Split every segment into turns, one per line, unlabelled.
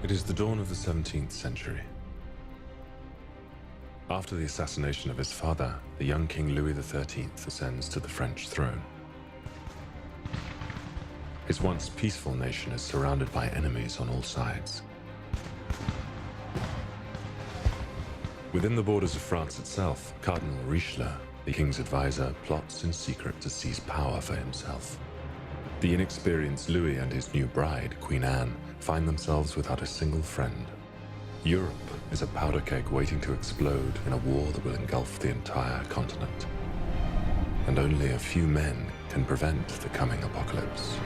It is the dawn of the 17th century. After the assassination of his father, the young King Louis XIII ascends to the French throne. His once peaceful nation is surrounded by enemies on all sides. Within the borders of France itself, Cardinal Richelieu, the king's advisor, plots in secret to seize power for himself. The inexperienced Louis and his new bride, Queen Anne, find themselves without a single friend. Europe is a powder keg waiting to explode in a war that will engulf the entire continent. And only a few men can prevent the coming apocalypse.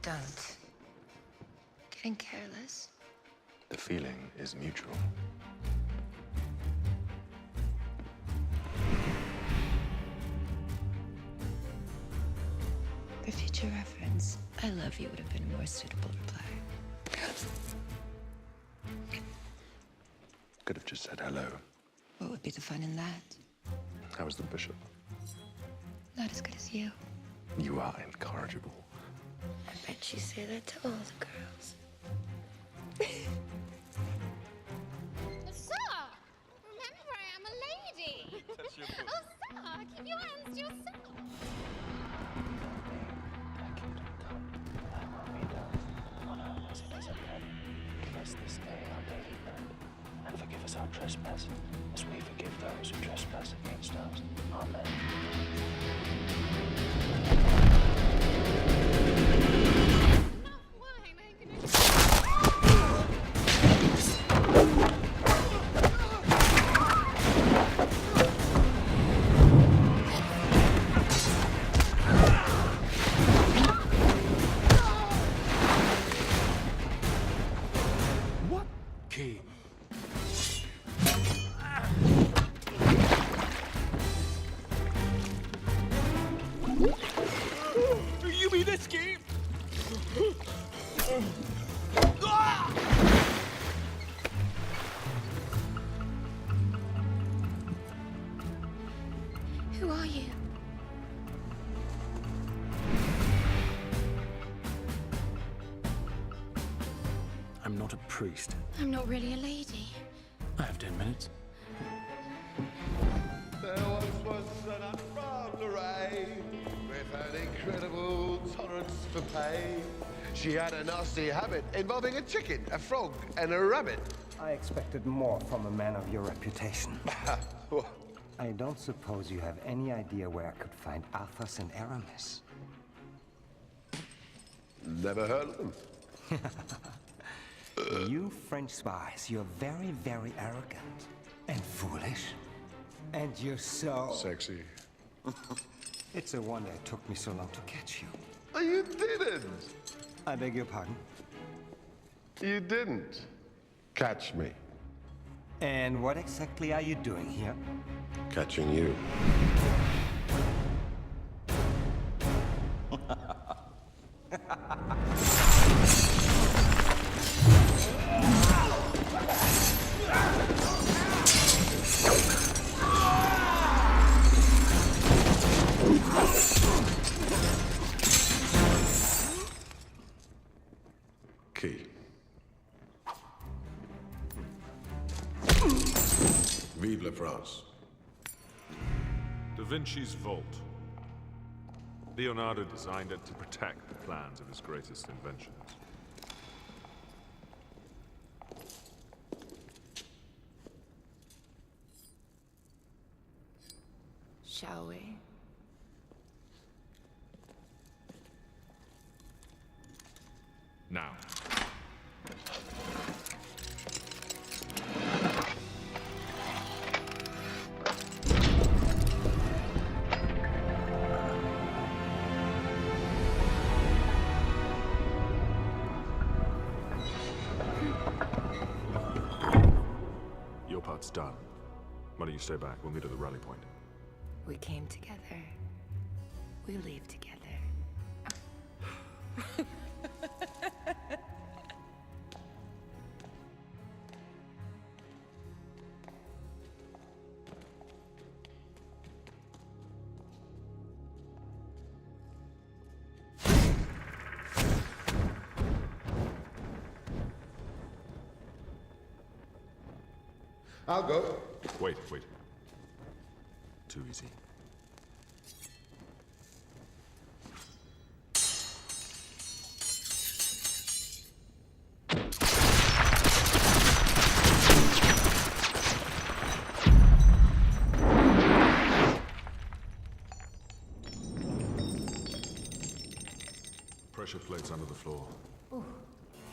Don't. Getting careless.
The feeling is mutual.
For future reference, I love you would have been a more suitable reply.
Could have just said hello.
What would be the fun in that?
How was the bishop?
Not as good as you.
You are incorrigible.
I bet you say that to all the girls.
Sir! Remember, I am a lady! Oh, sir! Keep your hands to yourself!
This day our daily bread, and forgive us our trespasses, as we forgive those who trespass against us. Amen.
Key.
You mean this game?
Who are you?
I'm not a priest.
I'm not really a lady.
I have 10 minutes.
There was an unbound array with an incredible tolerance for pain. She had a nasty habit involving a chicken, a frog, and a rabbit.
I expected more from a man of your reputation. I don't suppose you have any idea where I could find Athos and Aramis.
Never heard of them.
You French spies, you're very, very arrogant. And foolish. And you're so...
Sexy.
It's a wonder it took me so long to catch you.
Oh, you didn't.
I beg your pardon?
You didn't catch me.
And what exactly are you doing here?
Catching you. key. Vive la France.
Da Vinci's vault. Leonardo designed it to protect the plans of his greatest inventions.
Shall we?
Now. Your part's done. Why don't you stay back? We'll meet at the rally point.
We came together. We leave together.
I'll go.
Wait. Too easy. Pressure plates under the floor.
Ooh.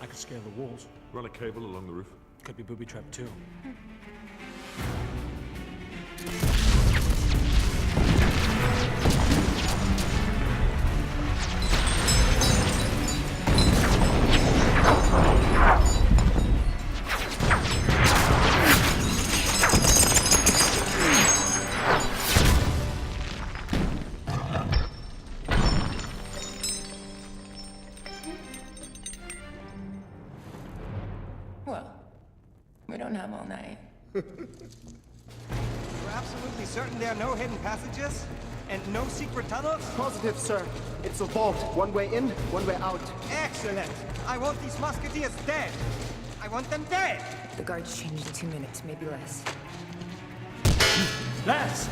I could scale the walls.
Run a cable along the roof.
Could be booby-trapped too.
Well, we don't have all night.
You're absolutely certain there are no hidden passages? And no secret tunnels?
Positive, sir. It's a vault. One way in, one way out.
Excellent! I want these musketeers dead! I want them dead!
The guards changed in 2 minutes, maybe less.
Lads!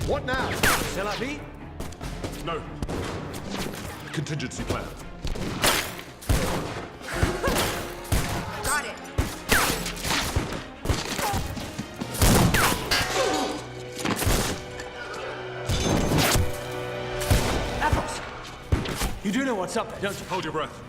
What now?
C'est la vie?
No. Contingency plan.
Got it!
Apples! You do know what's up there, don't you?
Hold your breath.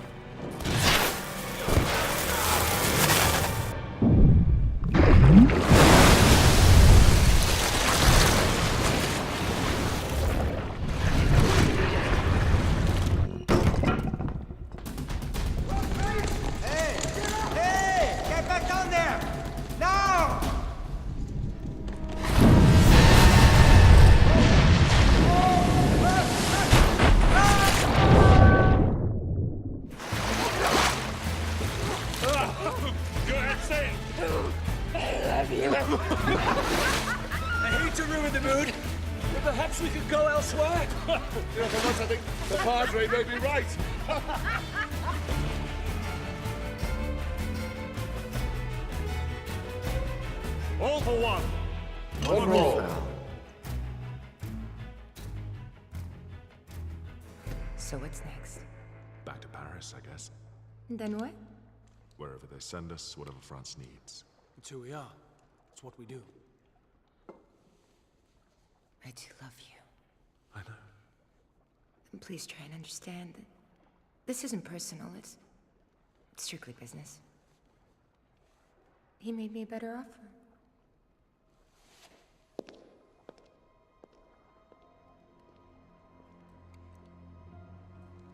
Hey! Get back down there! Now!
Go ahead, say it.
I hate to ruin the mood, but perhaps we could go elsewhere.
You know, for once I think the Padre may be right.
All for one.
One more.
So what's next?
Back to Paris, I guess.
Then what?
Wherever they send us, whatever France needs.
It's who we are. It's what we do.
I do love you.
I know.
And please try and understand that this isn't personal, it's strictly business. He made me a better offer.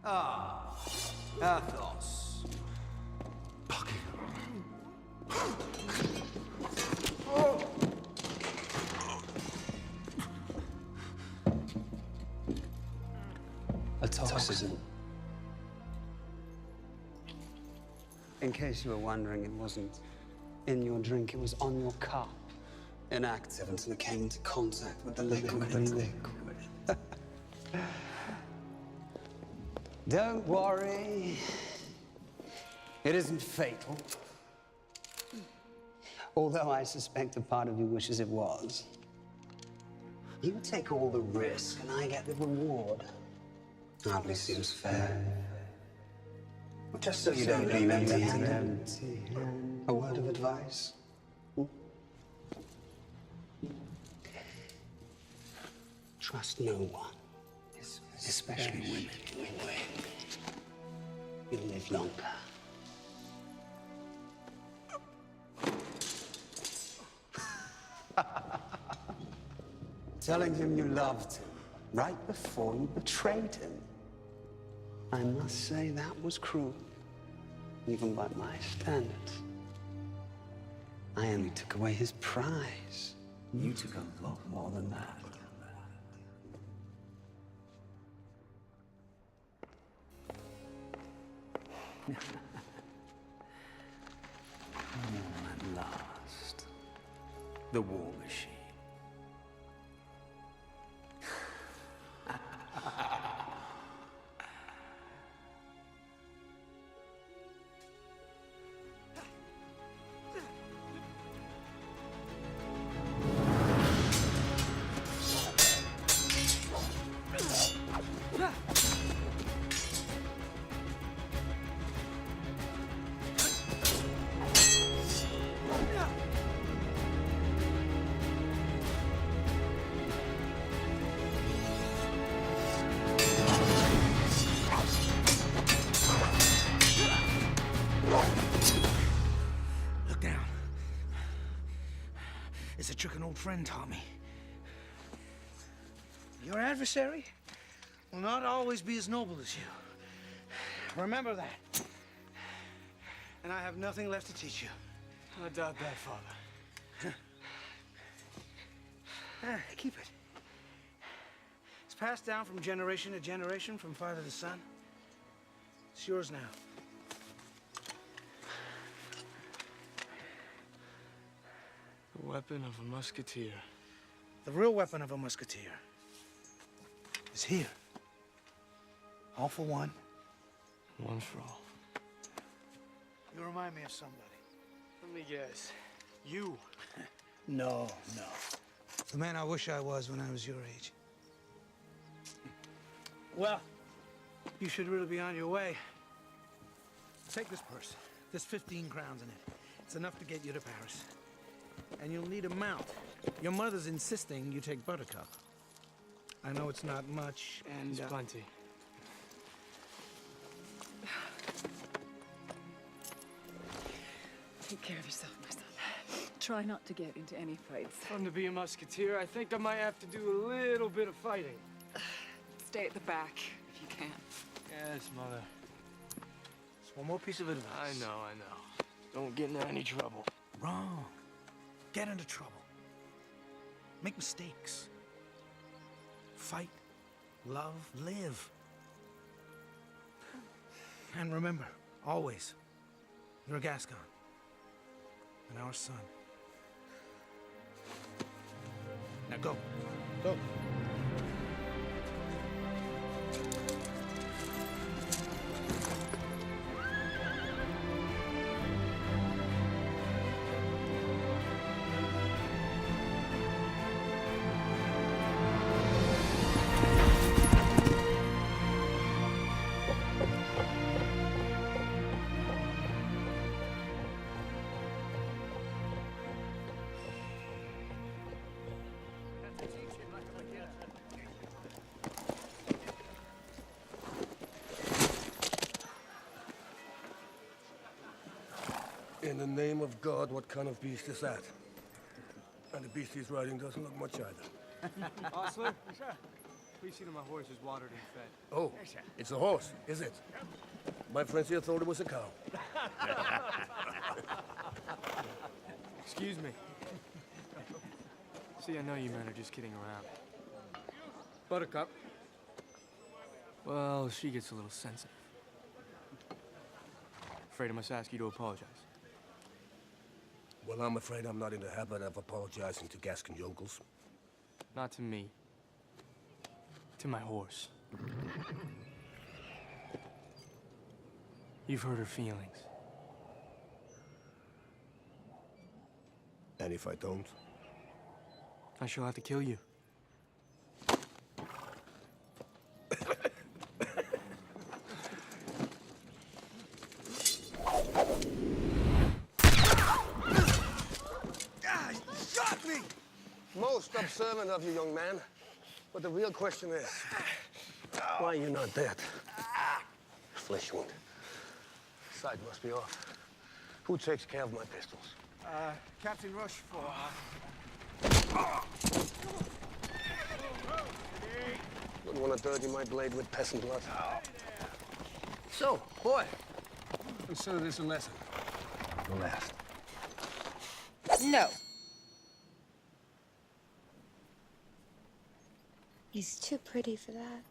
Ah, Athos.
A toxin. In case you were wondering, it wasn't in your drink, it was on your cup. Inactive until it came into contact with the liquid. Don't worry. It isn't fatal. Although I suspect a part of you wishes it was. You take all the risk and I get the reward. Hardly seems fair. Just so you don't leave empty-handed. A word of advice? Trust no one, especially women. You'll live longer. Telling him you loved him right before you betrayed him. I must say that was cruel, even by my standards. I only took away his prize. You took a lot more than that. At last, the war machine.
It's a trick an old friend taught me. Your adversary will not always be as noble as you. Remember that. And I have nothing left to teach you. I doubt that, Father. Keep it. It's passed down from generation to generation, from father to son. It's yours now.
The weapon of a musketeer.
The real weapon of a musketeer is here. All for one.
One for all.
You remind me of somebody.
Let me guess. You.
No. The man I wish I was when I was your age. Well, you should really be on your way. Take this purse. There's 15 crowns in it. It's enough to get you to Paris. And you'll need a mount. Your mother's insisting you take Buttercup. I know it's not much, and...
It's plenty.
Take care of yourself, my son. Try not to get into any fights.
Fun to be a musketeer. I think I might have to do a little bit of fighting.
Stay at the back, if you can.
Yes, Mother.
Just one more piece of advice.
I know. Don't get into any trouble.
Wrong. Get into trouble. Make mistakes. Fight, love, live. And remember, always, you're a Gascon. And our son. Now go. Go.
In the name of God, what kind of beast is that? And the beast he's riding doesn't look much either.
Ostler? Please see that my horse is watered and fed.
Oh, it's a horse, is it? My friends here thought it was a cow.
Excuse me. See, I know you men are just kidding around. Buttercup. Well, she gets a little sensitive. Afraid I must ask you to apologize.
Well, I'm afraid I'm not in the habit of apologizing to Gascon yokels.
Not to me. To my horse. You've hurt her feelings.
And if I don't?
I shall have to kill you.
Shot me! Most observant of you, young man. But the real question is, why are you not dead? Flesh wound. Sight must be off. Who takes care of my pistols?
Captain Rush for...
Wouldn't want to dirty my blade with peasant blood.
So, boy, consider this a lesson.
The last.
No.
He's too pretty for that.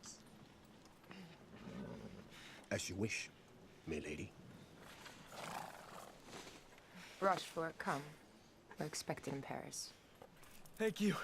As you wish, milady.
Rochefort, come. We're expected in Paris.
Thank you.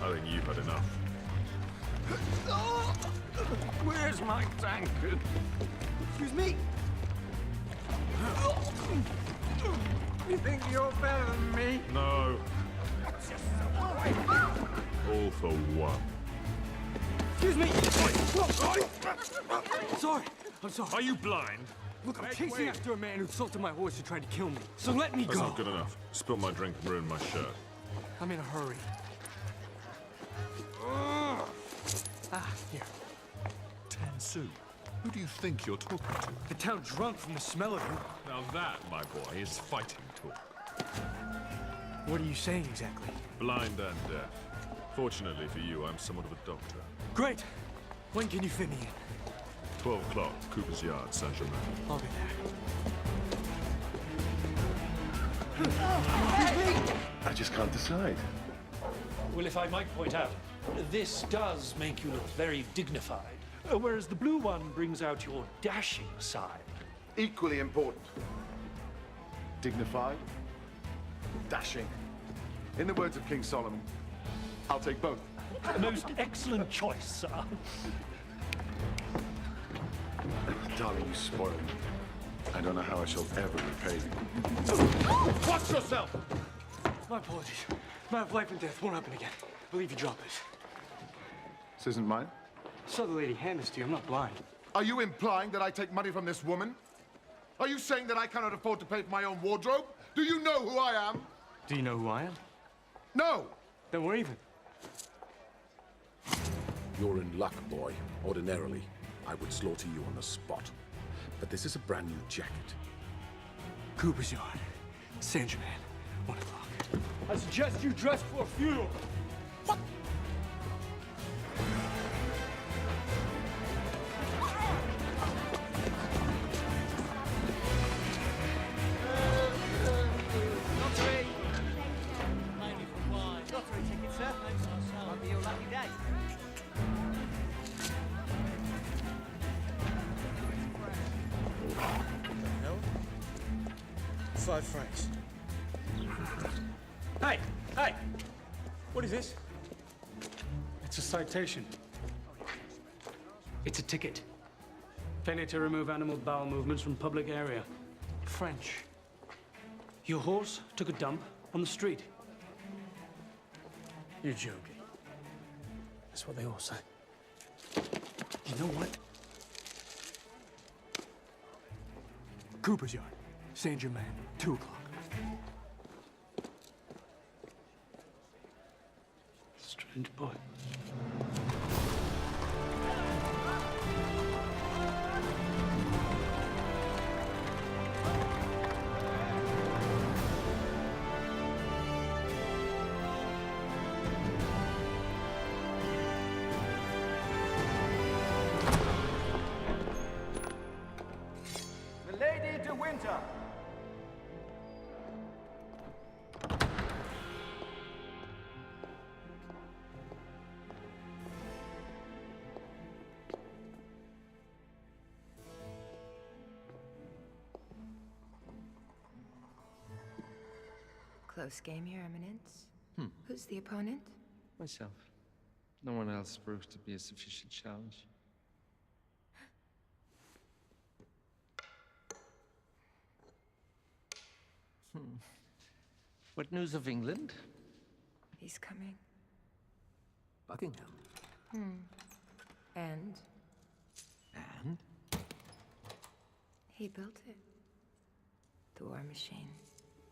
I think you've had enough.
Where's my tankard? Excuse me? You think you're better than me?
No. All for one.
Excuse me! Sorry, I'm sorry.
Are you blind?
Look, I'm chasing after a man who assaulted my horse and tried to kill me. So let me
That's
go.
not good enough. Spill my drink and ruin my shirt.
I'm in a hurry. Here.
10 sous. Who do you think you're talking to?
The town drunk from the smell of you.
Now that, my boy, is fighting talk.
What are you saying exactly?
Blind and deaf. Fortunately for you, I'm somewhat of a doctor.
Great. When can you fit me in?
12 o'clock, Cooper's Yard, Saint-Germain.
I'll be there.
I just can't decide.
Well, if I might point out, this does make you look very dignified, whereas the blue one brings out your dashing side.
Equally important. Dignified, dashing. In the words of King Solomon, I'll take both.
A most excellent choice, sir.
Darling, you spoil me. I don't know how I shall ever repay you. Watch yourself!
My apologies. Matter of life and death won't happen again. I believe you drop this.
This isn't mine?
So the lady hand this to you. I'm not blind.
Are you implying that I take money from this woman? Are you saying that I cannot afford to pay for my own wardrobe? Do you know who I am?
Do you know who I am?
No!
Then we're even.
You're in luck, boy. Ordinarily, I would slaughter you on the spot. But this is a brand new jacket.
Cooper's Yard. Saint-Germain. 1 o'clock. I suggest you dress for a funeral. What? 5 francs.
Hey! Hey! What is this? It's a citation. It's a ticket. Failure to remove animal bowel movements from public area. French. Your horse took a dump on the street. You're joking. That's what they all say. You know what? Cooper's Yard, Saint Germain, 2 o'clock. Strange boy.
Milady de Winter.
Close game, Your Eminence. Who's the opponent?
Myself. No one else proved to be a sufficient challenge. What news of England?
He's coming.
Buckingham.
And
And?
he built it. The war machine.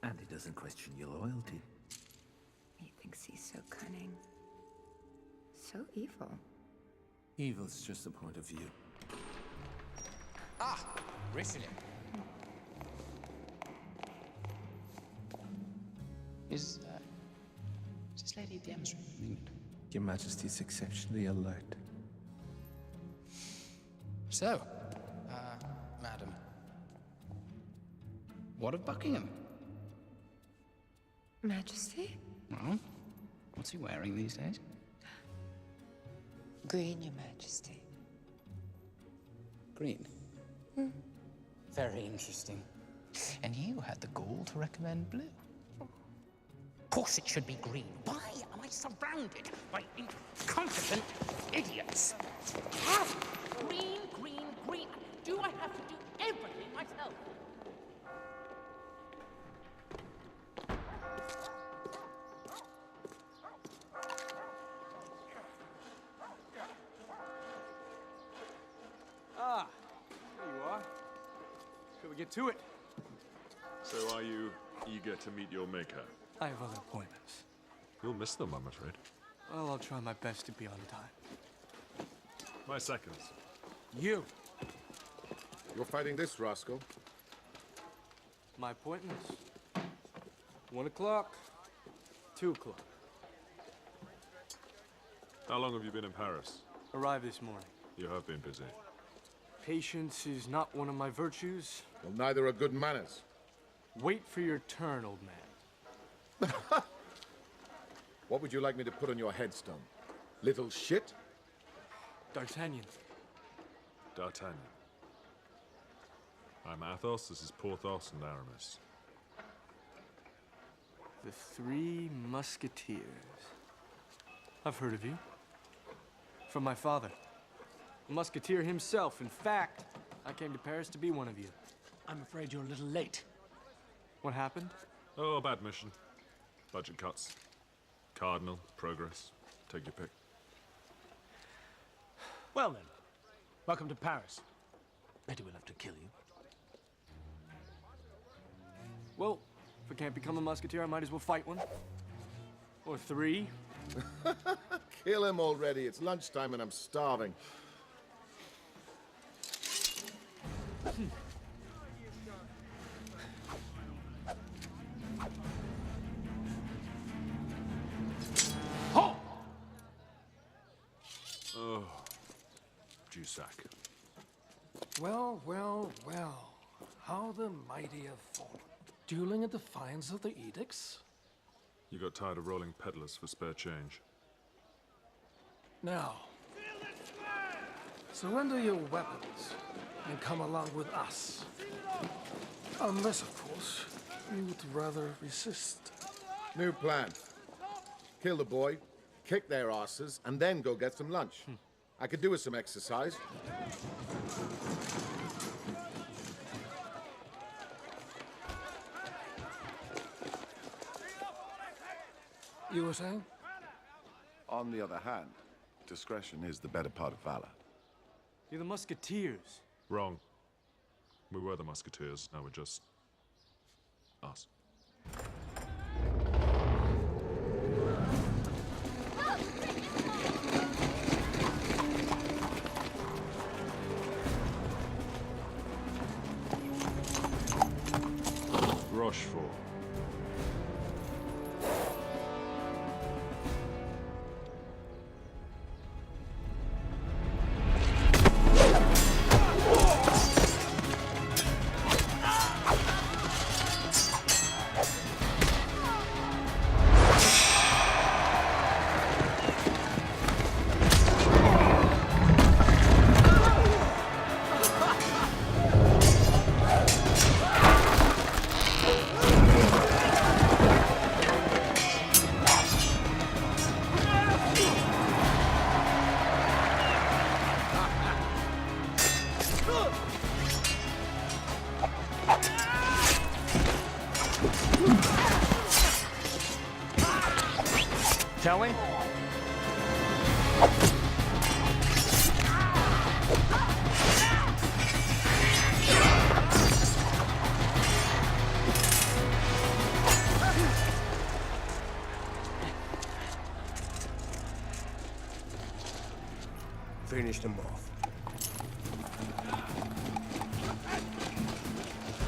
And he doesn't question your loyalty.
He thinks he's so cunning. So evil.
Evil's just a point of view.
Ah, Richelieu. Is this Lady at the emissary from England?
Your Majesty's exceptionally alert.
So, madam, what of Buckingham?
Majesty?
Well, what's he wearing these days?
Green, Your Majesty.
Green. Very interesting. And you had the gall to recommend blue. Of course it should be green. Why am I surrounded by incompetent idiots? Green, green, green. Do I have to do everything myself?
Ah, there you are. Shall we get to it?
So are you eager to meet your maker?
I have other appointments.
You'll miss them, I'm afraid.
Well, I'll try my best to be on time.
My seconds.
You.
You're fighting this rascal?
My appointments. 1 o'clock. 2 o'clock.
How long have you been in Paris?
Arrived this morning.
You have been busy.
Patience is not one of my virtues.
Well, neither are good manners.
Wait for your turn, old man.
What would you like me to put on your headstone? Little shit?
D'Artagnan.
D'Artagnan. I'm Athos, this is Porthos and Aramis.
The Three Musketeers. I've heard of you. From my father. A musketeer himself. In fact, I came to Paris to be one of you.
I'm afraid you're a little late.
What happened?
Oh, a bad mission. Budget cuts. Cardinal, progress. Take your pick.
Well then, welcome to Paris. Betty will have to kill you.
Well, if I can't become a musketeer, I might as well fight one. Or 3.
Kill him already. It's lunchtime and I'm starving.
Halt! Oh, Jussac.
Well, well, well. How the mighty have fallen. Dueling in defiance of the edicts?
You got tired of rolling peddlers for spare change.
Now, surrender your weapons and come along with us. Unless, of course, We would rather resist.
New plan. Kill the boy, kick their asses, and then go get some lunch. I could do with some exercise.
You were saying?
On the other hand, discretion is the better part of valor.
You're the Musketeers.
Wrong. We were the Musketeers, now we're just... us. Rochefort.
Shall we?
Finish them off.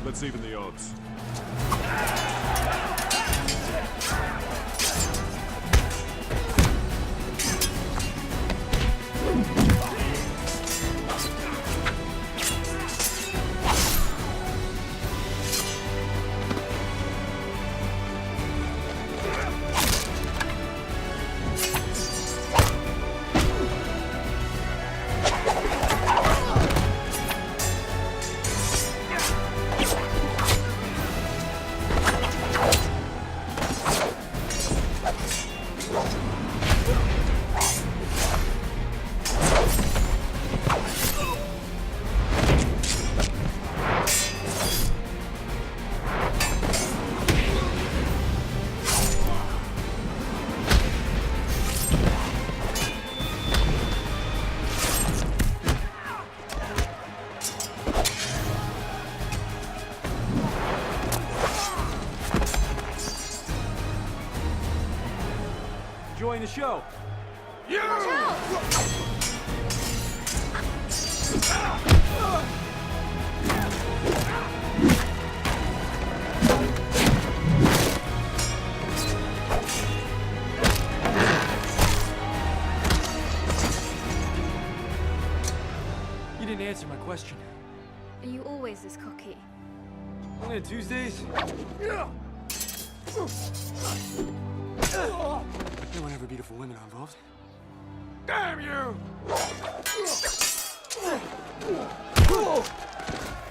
Let's even the odds.
Enjoying the show? You didn't answer my question.
Are you always this cocky?
Only on Tuesdays? No one ever beautiful women are involved. Damn you!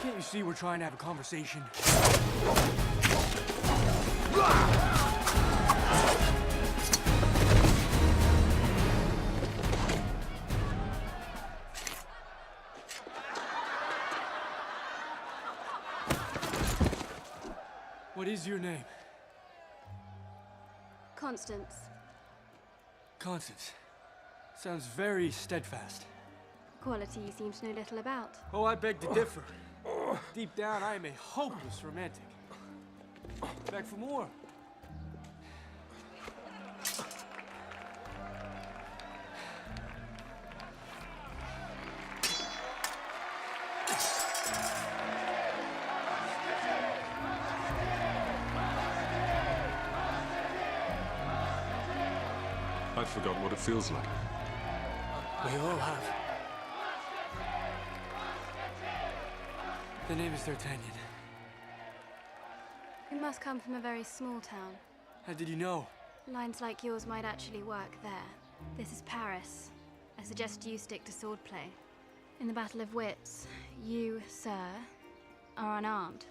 Can't you see we're trying to have a conversation? What is your name?
Constance.
Constance. Sounds very steadfast.
Quality you seem to know little about.
Oh, I beg to differ. Deep down, I am a hopeless romantic. Back for more.
I've forgotten what it feels like.
We all have. The name is D'Artagnan.
You must come from a very small town.
How did you know?
Lines like yours might actually work there. This is Paris. I suggest you stick to swordplay. In the Battle of Wits, you, sir, are unarmed.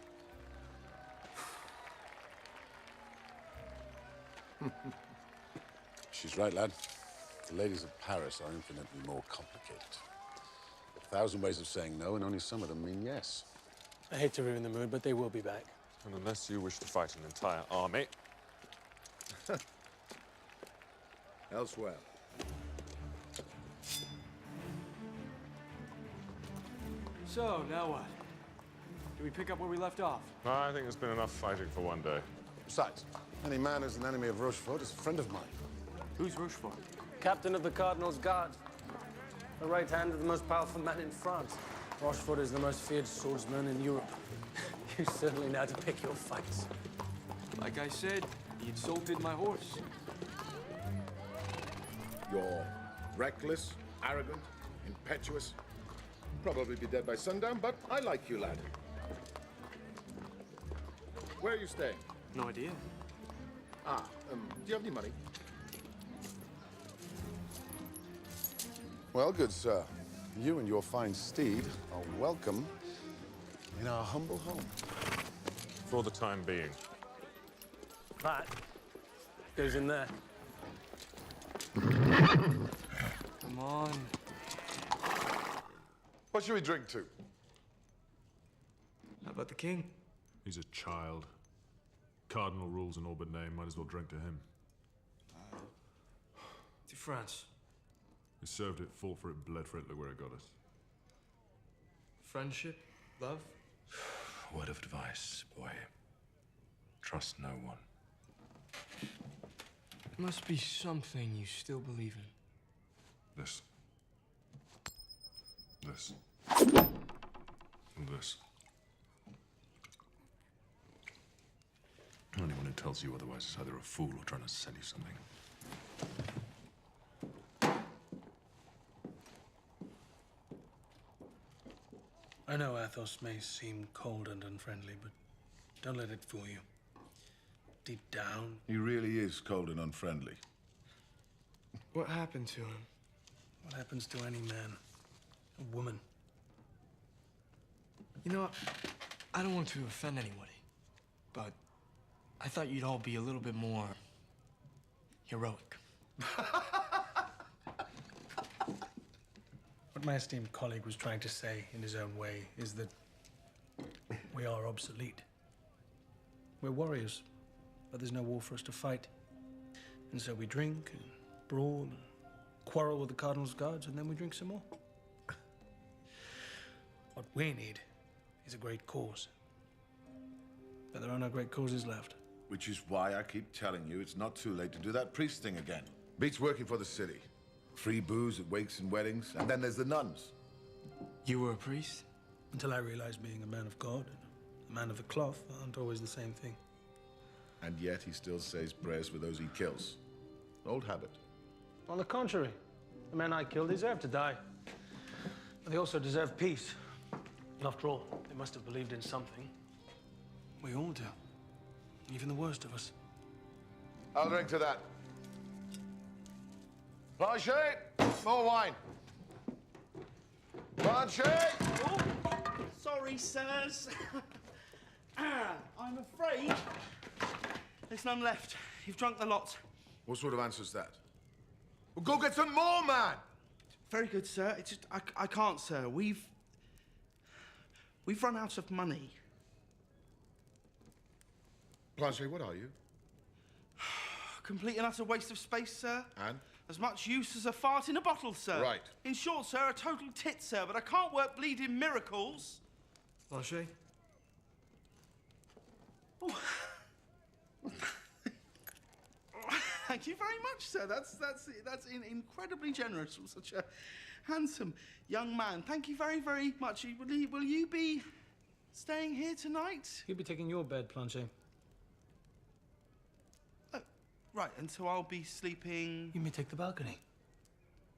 She's right, lad. The ladies of Paris are infinitely more complicated. 1,000 ways of saying no, and only some of them mean yes.
I hate to ruin the mood, but they will be back.
And unless you wish to fight an entire army...
Elsewhere.
So, now what? Do we pick up where we left off?
I think there's been enough fighting for one day.
Besides, any man who's an enemy of Rochefort is a friend of mine.
Who's Rochefort?
Captain of the Cardinal's Guard. The right hand of the most powerful man in France. Rochefort is the most feared swordsman in Europe. You certainly know how to pick your fights.
Like I said, he insulted my horse.
You're reckless, arrogant, impetuous. Probably be dead by sundown, but I like you, lad. Where are you staying?
No idea.
Do you have any money?
Well, good sir, you and your fine steed are welcome in our humble home.
For the time being.
That goes in there.
Come on.
What should we drink to?
How about the king?
He's a child. Cardinal rules in all but name, might as well drink to him.
To France.
We served it, fought for it, bled for it, look where it got us.
Friendship? Love?
Word of advice, boy. Trust no one.
Must be something you still believe in.
This. This. And this. Anyone who tells you otherwise is either a fool or trying to sell you something.
I know Athos may seem cold and unfriendly, but don't let it fool you. Deep down...
He really is cold and unfriendly.
What happened to him?
What happens to any man? A woman.
You know, I don't want to offend anybody, but I thought you'd all be a little bit more heroic.
What my esteemed colleague was trying to say in his own way is that we are obsolete. We're warriors, but there's no war for us to fight. And so we drink and brawl and quarrel with the Cardinal's guards, and then we drink some more. What we need is a great cause. But there are no great causes left.
Which is why I keep telling you it's not too late to do that priest thing again. Beats working for the city. Free booze at wakes and weddings, and then there's the nuns.
You were a priest?
Until I realized being a man of God and a man of the cloth aren't always the same thing.
And yet he still says prayers for those he kills. Old habit.
On the contrary, the men I killed deserve to die. But they also deserve peace. And after all, they must have believed in something. We all do. Even the worst of us.
I'll drink to that. Blanchet, more wine. Blanchet!
Oh, sorry, sirs. I'm afraid there's none left. You've drunk the lot.
What sort of answer's that? Well, go get some more, man!
Very good, sir. It's just, I can't, sir. We've run out of money.
Blanchet, what are you?
Complete and utter waste of space, sir.
And?
As much use as a fart in a bottle, sir.
Right.
In short, sir, a total tit, sir, but I can't work bleeding miracles.
Blanchet?
Oh. Thank you very much, sir. That's incredibly generous from such a handsome young man. Thank you very, very much. Will you be staying here tonight?
You'll be taking your bed, Planchet.
Right, and so I'll be sleeping...
You may take the balcony.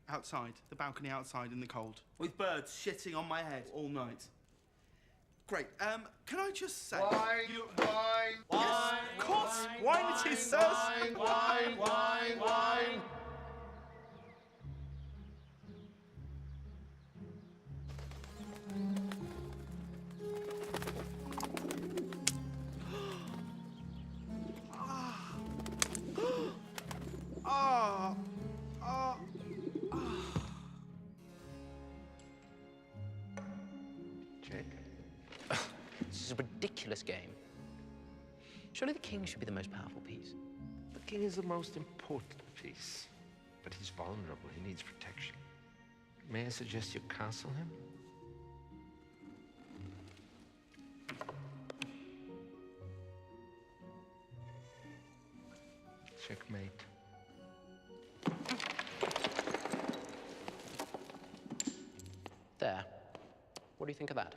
Outside. The balcony outside in the cold. With birds shitting on my head all night. Great. Can I just say...
Wine, wine,
yes, of course. Wine it is, sirs.
Wine, wine, wine, wine.
check. This is a ridiculous game. Surely the king should be the most powerful piece.
The king is the most important piece, but he's vulnerable. He needs protection. May I suggest you castle him? Checkmate.
There. What do you think of that?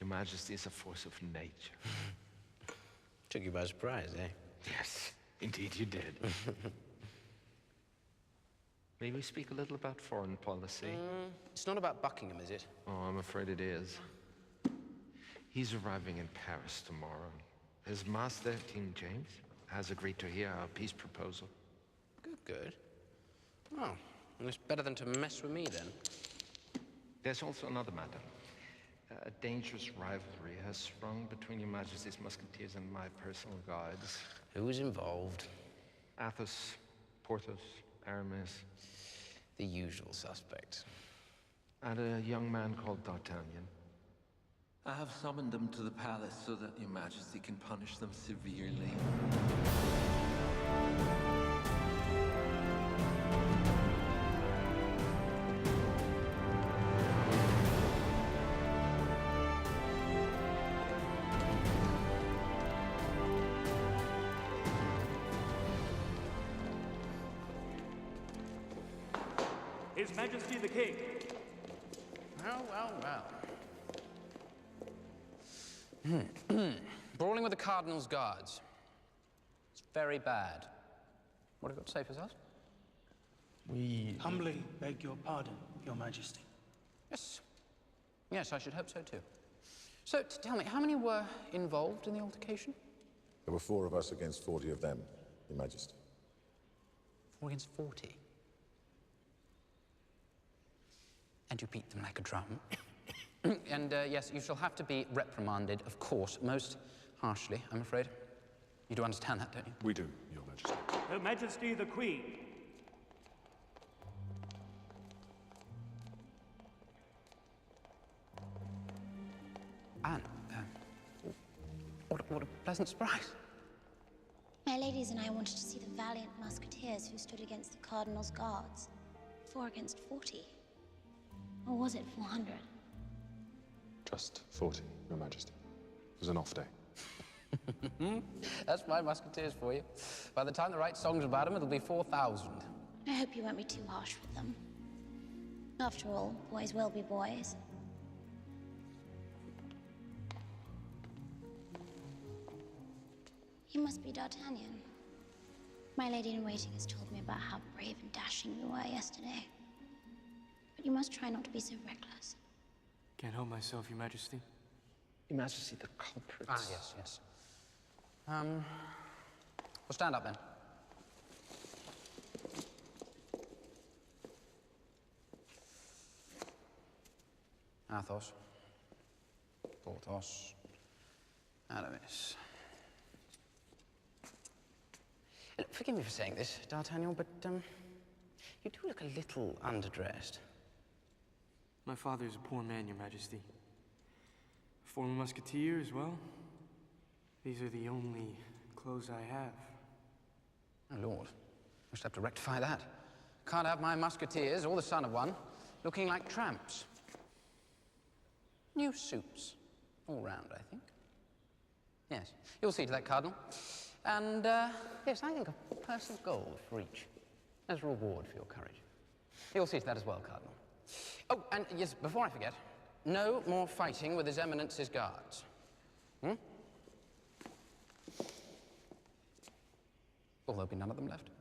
Your Majesty is a force of nature.
Took you by surprise, eh?
Yes, indeed you did. May we speak a little about foreign policy?
It's not about Buckingham, is it?
Oh, I'm afraid it is. He's arriving in Paris tomorrow. His master, King James, has agreed to hear our peace proposal.
Good. Oh, well, it's better than to mess with me, then.
There's also another matter. A dangerous rivalry has sprung between Your Majesty's Musketeers and my personal guards.
Who's involved?
Athos, Porthos, Aramis.
The usual suspects.
And a young man called D'Artagnan.
I have summoned them to the palace so that Your Majesty can punish them severely.
His Majesty the King.
Well. Brawling with the Cardinal's guards. It's very bad. What have you got to say for us?
We humbly beg your pardon, Your Majesty.
Yes. Yes, I should hope so too. So, tell me, how many were involved in the altercation?
There were 4 of us against 40 of them, Your Majesty.
4 against 40? And you beat them like a drum. And yes, you shall have to be reprimanded, of course, most harshly, I'm afraid. You do understand that, don't you?
We do, Your Majesty.
Her Majesty the Queen.
Anne, what a pleasant surprise.
My ladies and I wanted to see the valiant musketeers who stood against the Cardinal's guards. 4 against 40. Or was it 400?
Just 40, Your Majesty. It was an off day.
That's my musketeers for you. By the time the right song's about them, it'll be 4,000.
I hope you won't be too harsh with them. After all, boys will be boys. You must be D'Artagnan. My lady-in-waiting has told me about how brave and dashing you were yesterday. But you must try not to be so reckless.
Can't help myself, Your Majesty.
Your Majesty, the culprits. Ah, yes. Well, stand up then. Athos. Porthos. Aramis. Look, forgive me for saying this, D'Artagnan, but, you do look a little underdressed.
My father is a poor man, Your Majesty. A former musketeer as well. These are the only clothes I have.
Oh, Lord. I should have to rectify that. Can't have my musketeers, or the son of one, looking like tramps. New suits. All round, I think. Yes. You'll see to that, Cardinal. And, yes, I think a purse of gold for each as a reward for your courage. You'll see to that as well, Cardinal. Oh, and yes, before I forget, no more fighting with His Eminence's guards. Or there'll be none of them left.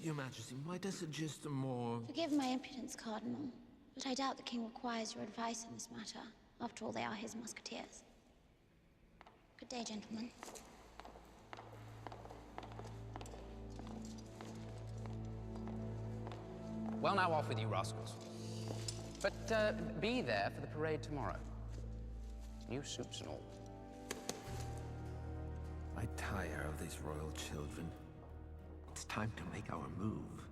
Your Majesty, might I suggest a more...
Forgive my impudence, Cardinal, but I doubt the king requires your advice in this matter. After all, they are his musketeers. Good day, gentlemen.
Well, now off with you, rascals. But be there for the parade tomorrow. New suits and all.
I tire of these royal children. It's time to make our move.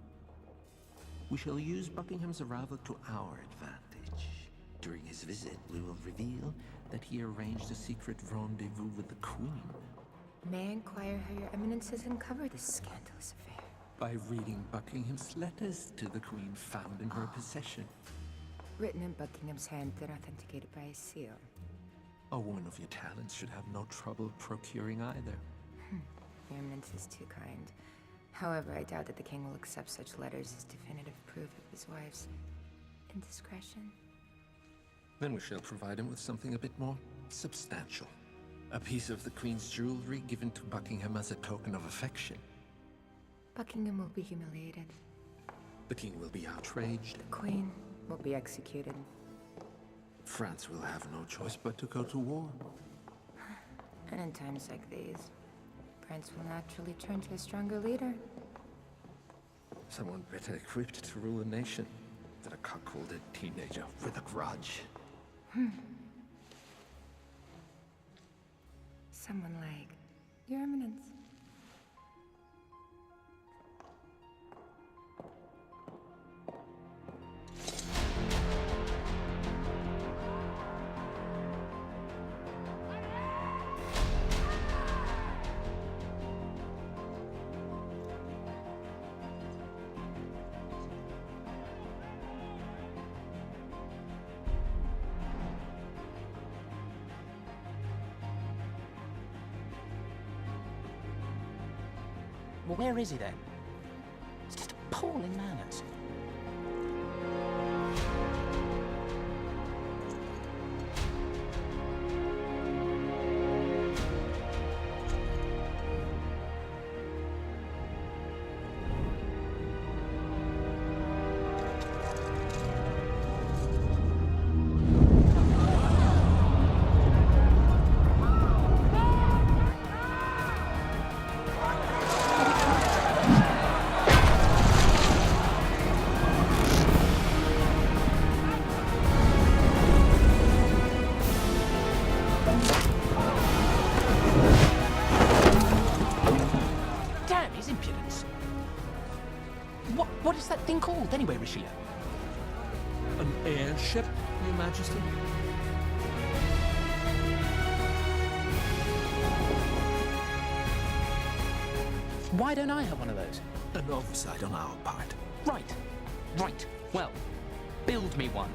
We shall use Buckingham's arrival to our advantage. During his visit, we will reveal that he arranged a secret rendezvous with the Queen.
May I inquire how your eminence has uncovered this scandalous affair?
By reading Buckingham's letters to the Queen found in her possession.
Written in Buckingham's hand and authenticated by a seal.
A woman of your talents should have no trouble procuring either.
Your eminence is too kind. However, I doubt that the king will accept such letters as definitive proof of his wife's indiscretion.
Then we shall provide him with something a bit more substantial. A piece of the Queen's jewelry given to Buckingham as a token of affection.
Buckingham will be humiliated.
The King will be outraged.
The Queen will be executed.
France will have no choice but to go to war.
And in times like these, France will naturally turn to a stronger leader.
Someone better equipped to rule a nation than a cuckolded teenager with a grudge.
Someone like your eminence.
Well, where is he then? It's just appalling manners. What is that thing called, anyway, Richelieu?
An airship, Your Majesty?
Why don't I have one of those?
An oversight on our part.
Right. Well, build me one.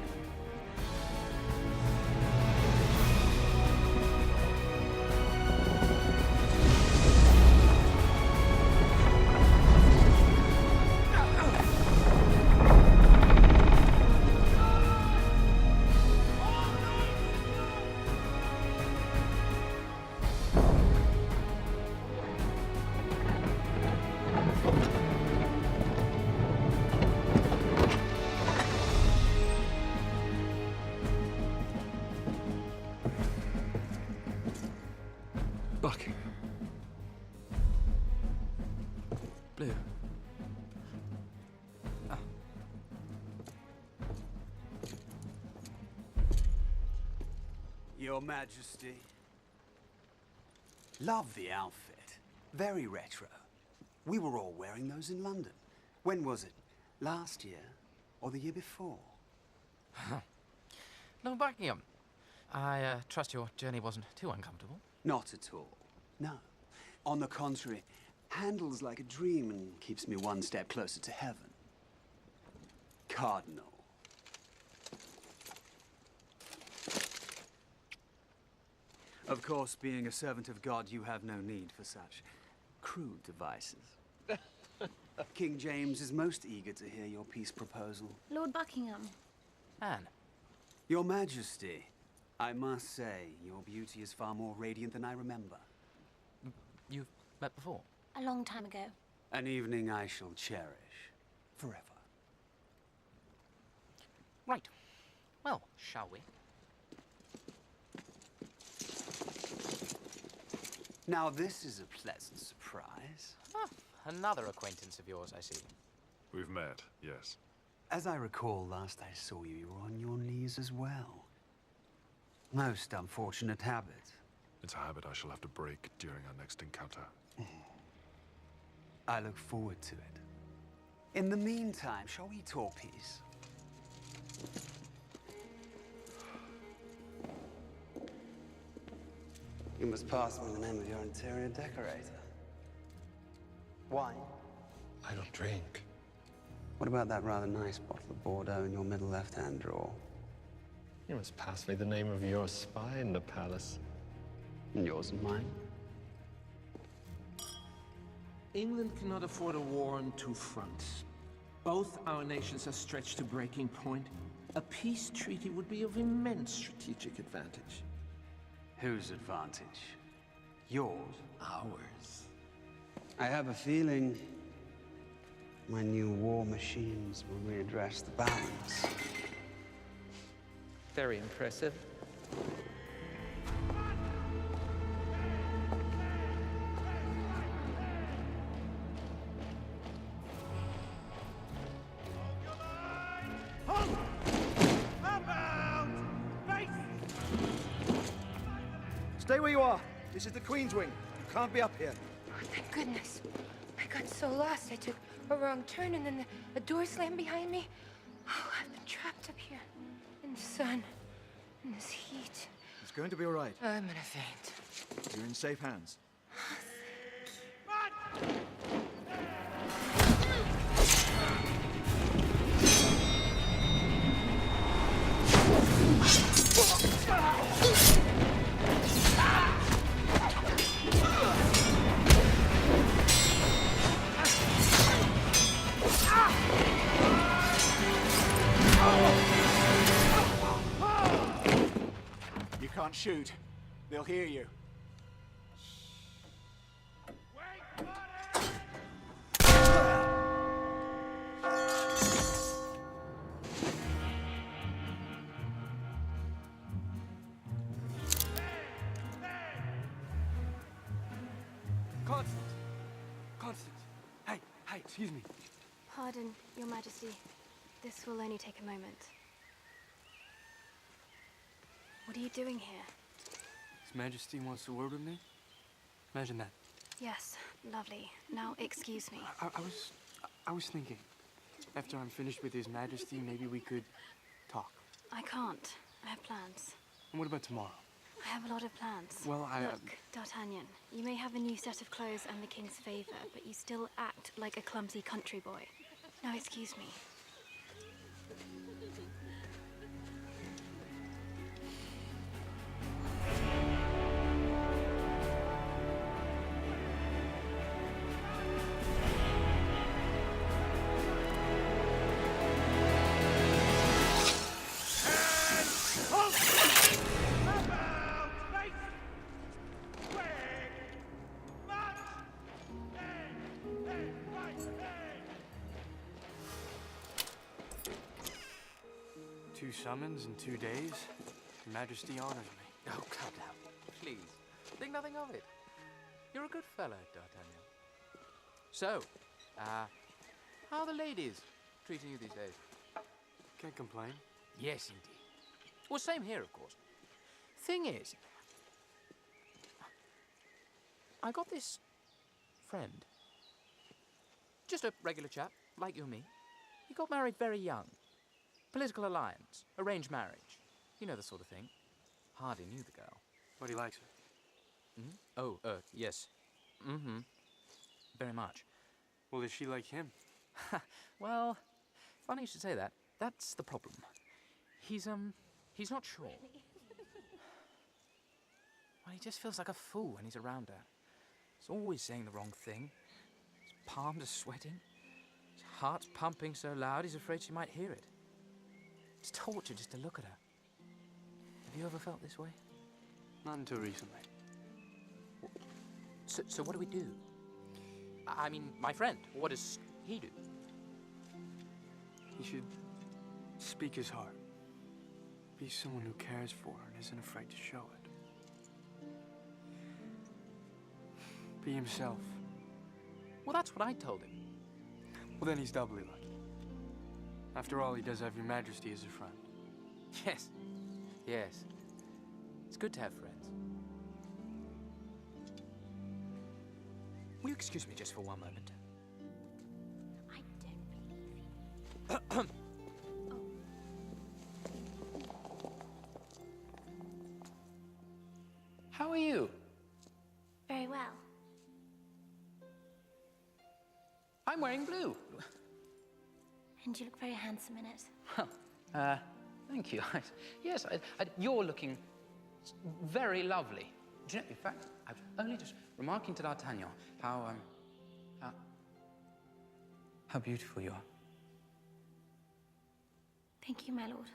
Buckingham. Blue.
Your Majesty. Love the outfit. Very retro. We were all wearing those in London. When was it? Last year? Or the year before?
Lord Buckingham, I trust your journey wasn't too uncomfortable.
Not at all. No. On the contrary, handles like a dream and keeps me one step closer to heaven. Cardinal. Of course, being a servant of God, you have no need for such crude devices. King James is most eager to hear your peace proposal.
Lord Buckingham.
Anne.
Your Majesty, I must say, your beauty is far more radiant than I remember.
You've met before?
A long time ago.
An evening I shall cherish forever.
Right. Well, shall we?
Now this is a pleasant surprise.
Ah, another acquaintance of yours, I see.
We've met, yes.
As I recall, last I saw you, you were on your knees as well. Most unfortunate habit.
It's a habit I shall have to break during our next encounter.
I look forward to it. In the meantime, shall we talk peace?
You must pass me the name of your interior decorator. Wine?
I don't drink.
What about that rather nice bottle of Bordeaux in your middle left-hand drawer?
You must pass me the name of your spy in the palace.
And yours and mine?
England cannot afford a war on two fronts. Both our nations are stretched to breaking point. A peace treaty would be of immense strategic advantage.
Whose advantage? Yours?
Ours.
I have a feeling my new war machines will readdress the balance.
Very impressive.
Stay where you are. This is the Queen's Wing. You can't be up here.
Oh, thank goodness. I got so lost. I took a wrong turn and then a door slammed behind me. Oh, I've been trapped up here in the sun, in this heat.
It's going to be all right.
I'm gonna faint.
You're in safe hands.
You can't shoot. They'll hear you.
Constance! Constance! Hey, excuse me.
Pardon, Your Majesty. This will only take a moment. What are you doing here?
His Majesty wants a word with me? Imagine that.
Yes, lovely. Now, excuse me.
I was thinking, after I'm finished with His Majesty, maybe we could talk.
I can't. I have plans.
And what about tomorrow?
I have a lot of plans.
Well,
Look, D'Artagnan, you may have a new set of clothes and the King's favor, but you still act like a clumsy country boy. Now, excuse me.
Two summons in 2 days. Your Majesty honors me.
Oh, calm down. Please. Think nothing of it. You're a good fellow, D'Artagnan. So, how are the ladies treating you these days?
Can't complain.
Yes, indeed. Well, same here, of course. Thing is, I got this friend. Just a regular chap, like you and me. He got married very young. Political alliance, arranged marriage. You know the sort of thing. Hardly knew the girl.
But he likes her.
Mm-hmm. Oh, yes. Mm-hmm. Very much.
Well, does she like him?
Well, funny you should say that. That's the problem. He's not sure. Well, he just feels like a fool when he's around her. He's always saying the wrong thing. His palms are sweating. His heart's pumping so loud he's afraid she might hear it. It's torture just to look at her. Have you ever felt this way?
Not until recently.
So what do we do? I mean, my friend, what does he do?
He should speak his heart. Be someone who cares for her and isn't afraid to show it. Be himself.
Well, that's what I told him.
Well, then he's doubly lucky. After all, he does have Your Majesty as a friend.
Yes. Yes. It's good to have friends. Will you excuse me just for one moment?
I don't
How are you?
Very well.
I'm wearing blue.
And you look very handsome in it.
Thank you. Yes, you're looking very lovely. Do you know, in fact, I was only just remarking to D'Artagnan how beautiful you are.
Thank you, my lord.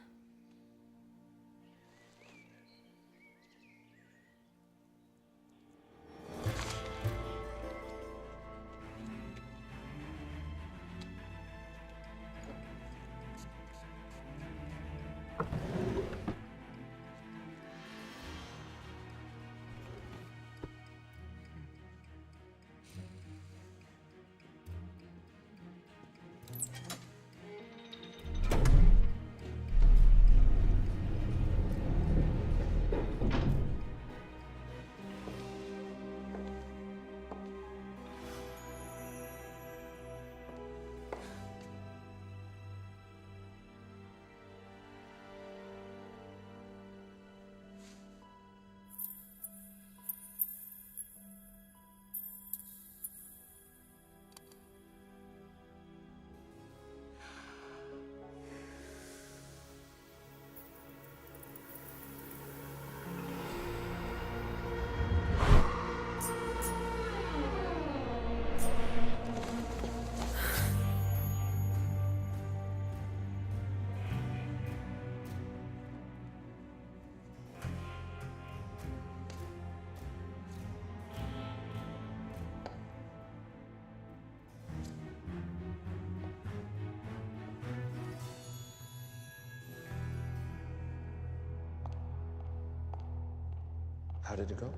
How did it go?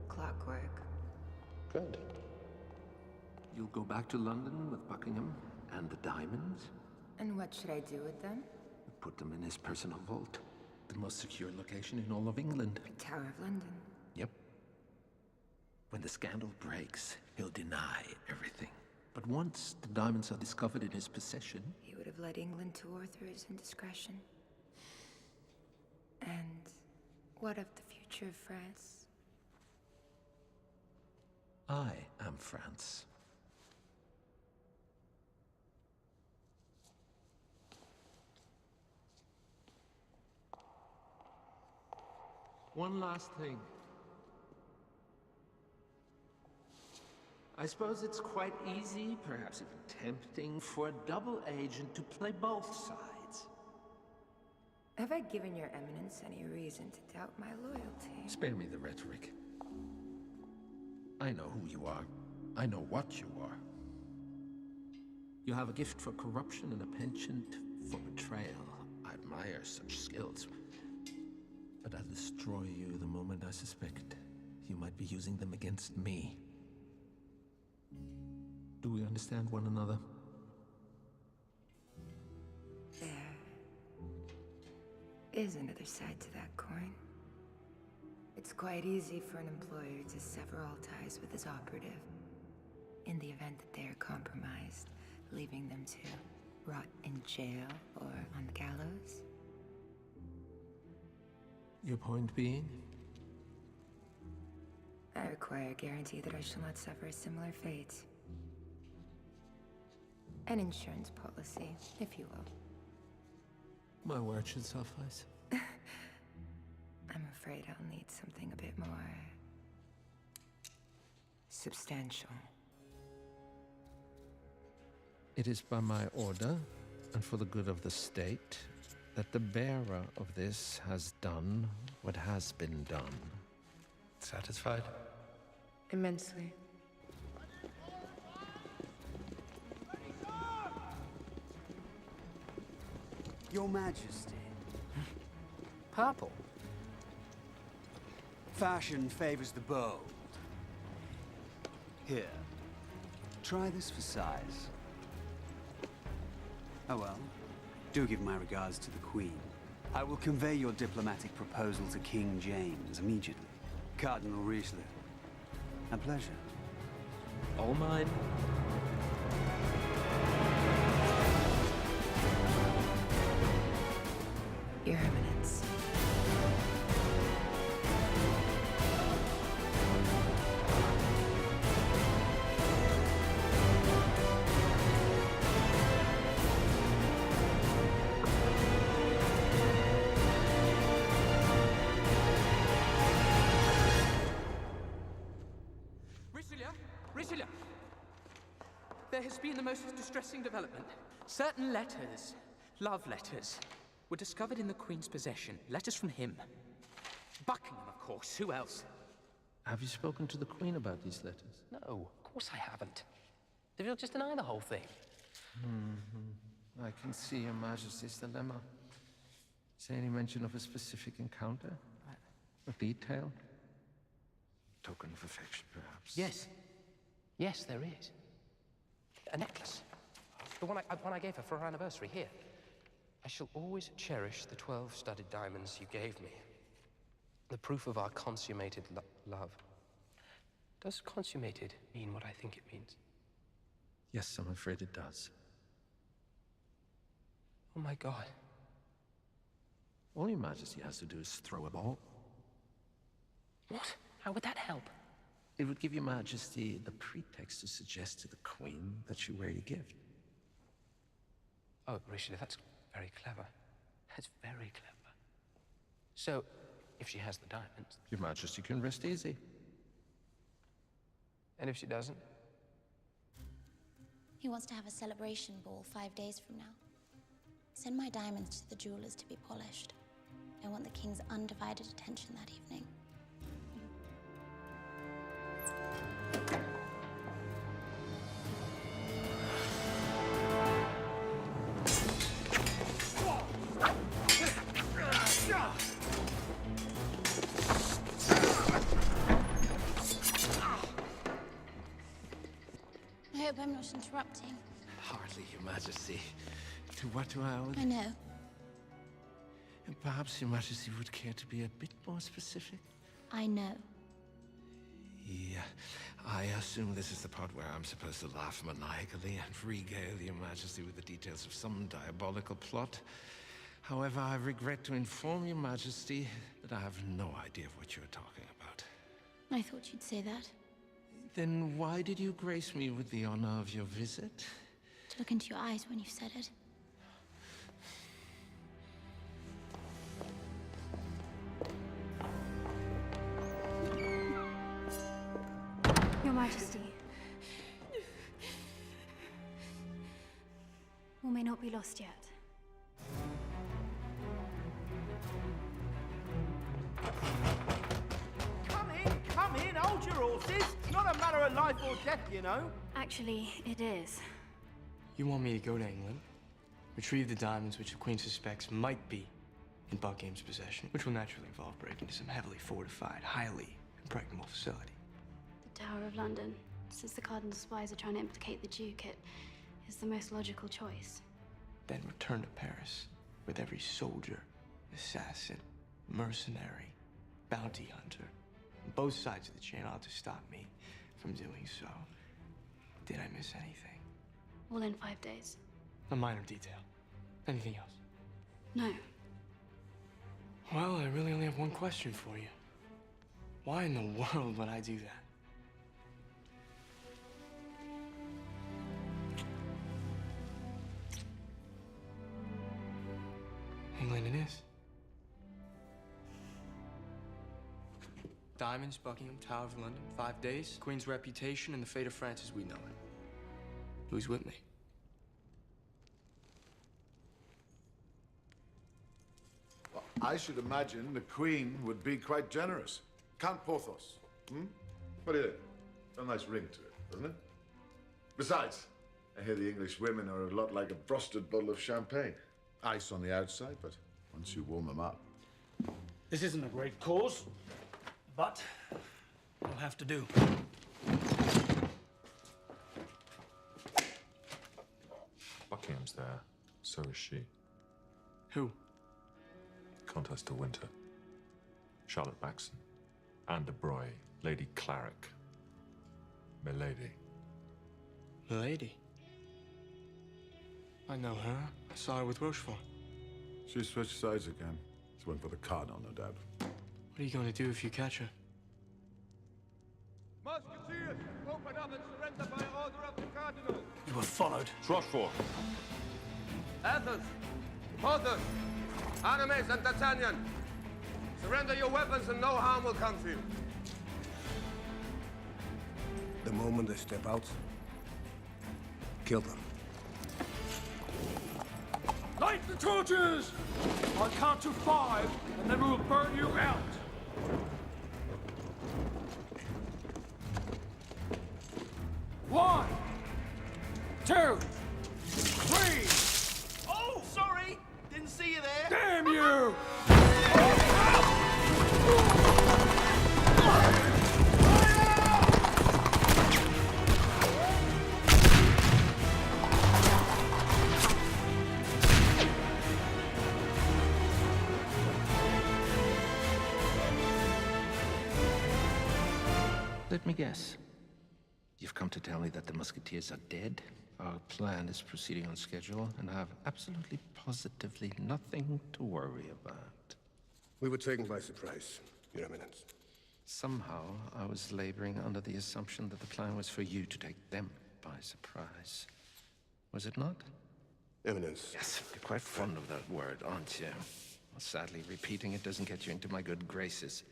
Clockwork.
Good.
You'll go back to London with Buckingham and the diamonds?
And what should I do with them?
Put them in his personal vault. The most secure location in all of England.
The Tower of London.
Yep. When the scandal breaks, he'll deny everything. But once the diamonds are discovered in his possession...
He would have led England to war through his indiscretion. And what of the future of France?
I am France. One last thing. I suppose it's quite easy, perhaps even tempting, for a double agent to play both sides.
Have I given your eminence any reason to doubt my loyalty?
Spare me the rhetoric. I know who you are. I know what you are. You have a gift for corruption and a penchant for betrayal. I admire such skills. But I'll destroy you the moment I suspect you might be using them against me. Do we understand one another?
There is another side to that coin. It's quite easy for an employer to sever all ties with his operative in the event that they are compromised, leaving them to rot in jail or on the gallows.
Your point being?
I require a guarantee that I shall not suffer a similar fate. An insurance policy, if you will.
My word should suffice.
I'm afraid I'll need something a bit more substantial.
It is by my order, and for the good of the state, that the bearer of this has done what has been done. Satisfied?
Immensely.
Your Majesty.
Purple.
Fashion favors the bold. Here, try this for size. Oh well, do give my regards to the Queen. I will convey your diplomatic proposal to King James immediately. Cardinal Richelieu. A pleasure.
All mine.
Your Eminence.
Richelieu! There has been the most distressing development. Certain letters, love letters, were discovered in the Queen's possession. Letters from him. Buckingham, of course. Who else?
Have you spoken to the Queen about these letters?
No, of course I haven't. They'll just deny the whole thing.
I can see Your Majesty's dilemma. Is there any mention of a specific encounter? A detail? Token of affection, perhaps?
Yes. Yes, there is. A necklace. The one I gave her for her anniversary, here. I shall always cherish the 12 studded diamonds you gave me. The proof of our consummated love. Does consummated mean what I think it means?
Yes, I'm afraid it does.
Oh my God.
All Your Majesty has to do is throw a ball.
What? How would that help?
It would give Your Majesty the pretext to suggest to the Queen that she wear your gift.
Oh, Richelieu, that's very clever. That's very clever. So, if she has the diamonds...
Your Majesty can rest easy.
And if she doesn't?
He wants to have a celebration ball 5 days from now. Send my diamonds to the jewelers to be polished. I want the king's undivided attention that evening. I hope I'm not interrupting.
Hardly, Your Majesty. To what do I owe?
I know.
And perhaps Your Majesty would care to be a bit more specific?
I know.
Yeah, I assume this is the part where I'm supposed to laugh maniacally and regale Your Majesty with the details of some diabolical plot. However, I regret to inform Your Majesty that I have no idea of what you're talking about.
I thought you'd say that.
Then why did you grace me with the honor of your visit?
To look into your eyes when you said it.
Your Majesty. All may not be lost yet.
Come in, hold your horses. It's not a matter of life or death, you know.
Actually, it is.
You want me to go to England, retrieve the diamonds which the Queen suspects might be in Buckingham's possession, which will naturally involve breaking into some heavily fortified, highly impregnable facility.
The Tower of London. Since the Cardinal's spies are trying to implicate the Duke, it is the most logical choice.
Then return to Paris with every soldier, assassin, mercenary, bounty hunter, on both sides of the chain ought to stop me from doing so. Did I miss anything?
All in 5 days.
A minor detail. Anything else?
No.
Well, I really only have one question for you. Why in the world would I do that? England it is. Diamonds, Buckingham, Tower of London, 5 days, Queen's reputation, and the fate of France as we know it. Who's with me?
Well, I should imagine the Queen would be quite generous. Count Porthos, What do you think? A nice ring to it, doesn't it? Besides, I hear the English women are a lot like a frosted bottle of champagne. Ice on the outside, but once you warm them up.
This isn't a great cause, but it'll have to do.
Buckingham's there. So is she.
Who?
Countess de Winter. Charlotte Maxon. Anne de Broye. Lady Clarick. Milady.
Milady? I know her. I saw her with Rochefort.
She switched sides again. She went for the Cardinal, no doubt.
What are you going to do if you catch her?
Musketeers, open up and surrender by order of the Cardinal.
You were followed.
Rochefort.
Athos, Porthos, Aramis, and D'Artagnan. Surrender your weapons and no harm will come to you.
The moment they step out, kill them.
Light the torches! I'll count to 5, and then we'll burn you out. One, 2, 3.
Oh, sorry! Didn't see you there.
Damn you!
Let me guess. You've come to tell me that the Musketeers are dead, our plan is proceeding on schedule, and I have absolutely positively nothing to worry about.
We were taken by surprise, Your Eminence.
Somehow, I was laboring under the assumption that the plan was for you to take them by surprise. Was it not?
Eminence.
Yes, you're quite fond of that word, aren't you? Well, sadly, repeating it doesn't get you into my good graces.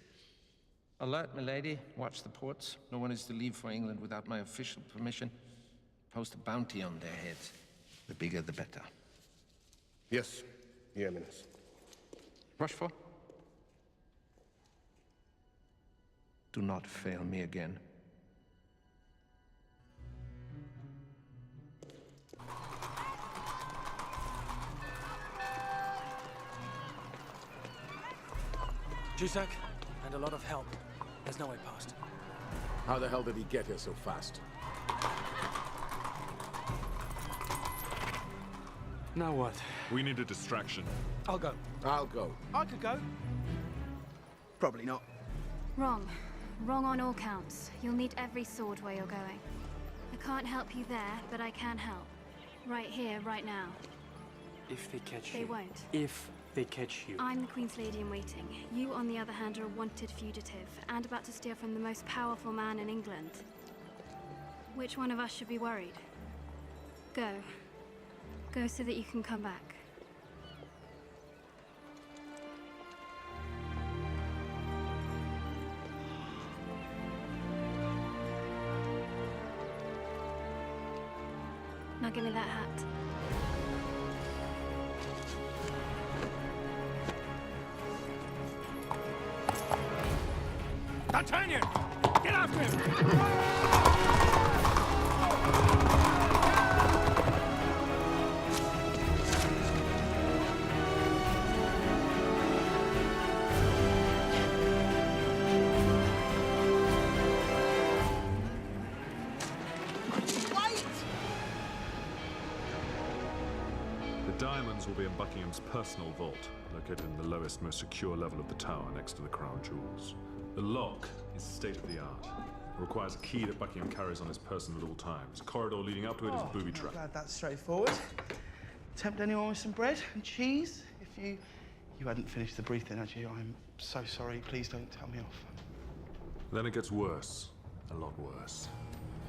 Alert, milady. Watch the ports. No one is to leave for England without my official permission. Post a bounty on their heads. The bigger, the better.
Yes, Your Eminence.
Rochefort? Do not fail me again.
Jussac, and a lot of help. There's no way past.
How the hell did he get here so fast?
Now what?
We need a distraction.
I'll go.
I'll go.
I could go. Probably not.
Wrong. Wrong on all counts. You'll need every sword where you're going. I can't help you there, but I can help. Right here, right now.
If they catch you.
They won't.
If they catch you.
I'm the Queen's Lady in Waiting. You, on the other hand, are a wanted fugitive, and about to steal from the most powerful man in England. Which one of us should be worried? Go. Go so that you can come back. Now give me that hat.
D'Artagnan! Get after him!
The diamonds will be in Buckingham's personal vault, located in the lowest, most secure level of the tower next to the crown jewels. The lock is state-of-the-art. It requires a key that Buckingham carries on his person at all times. A corridor leading up to it is a booby trap.
Glad that's straightforward. Tempt anyone with some bread and cheese? If you hadn't finished the briefing, had you? I'm so sorry. Please don't tell me off.
Then it gets worse. A lot worse.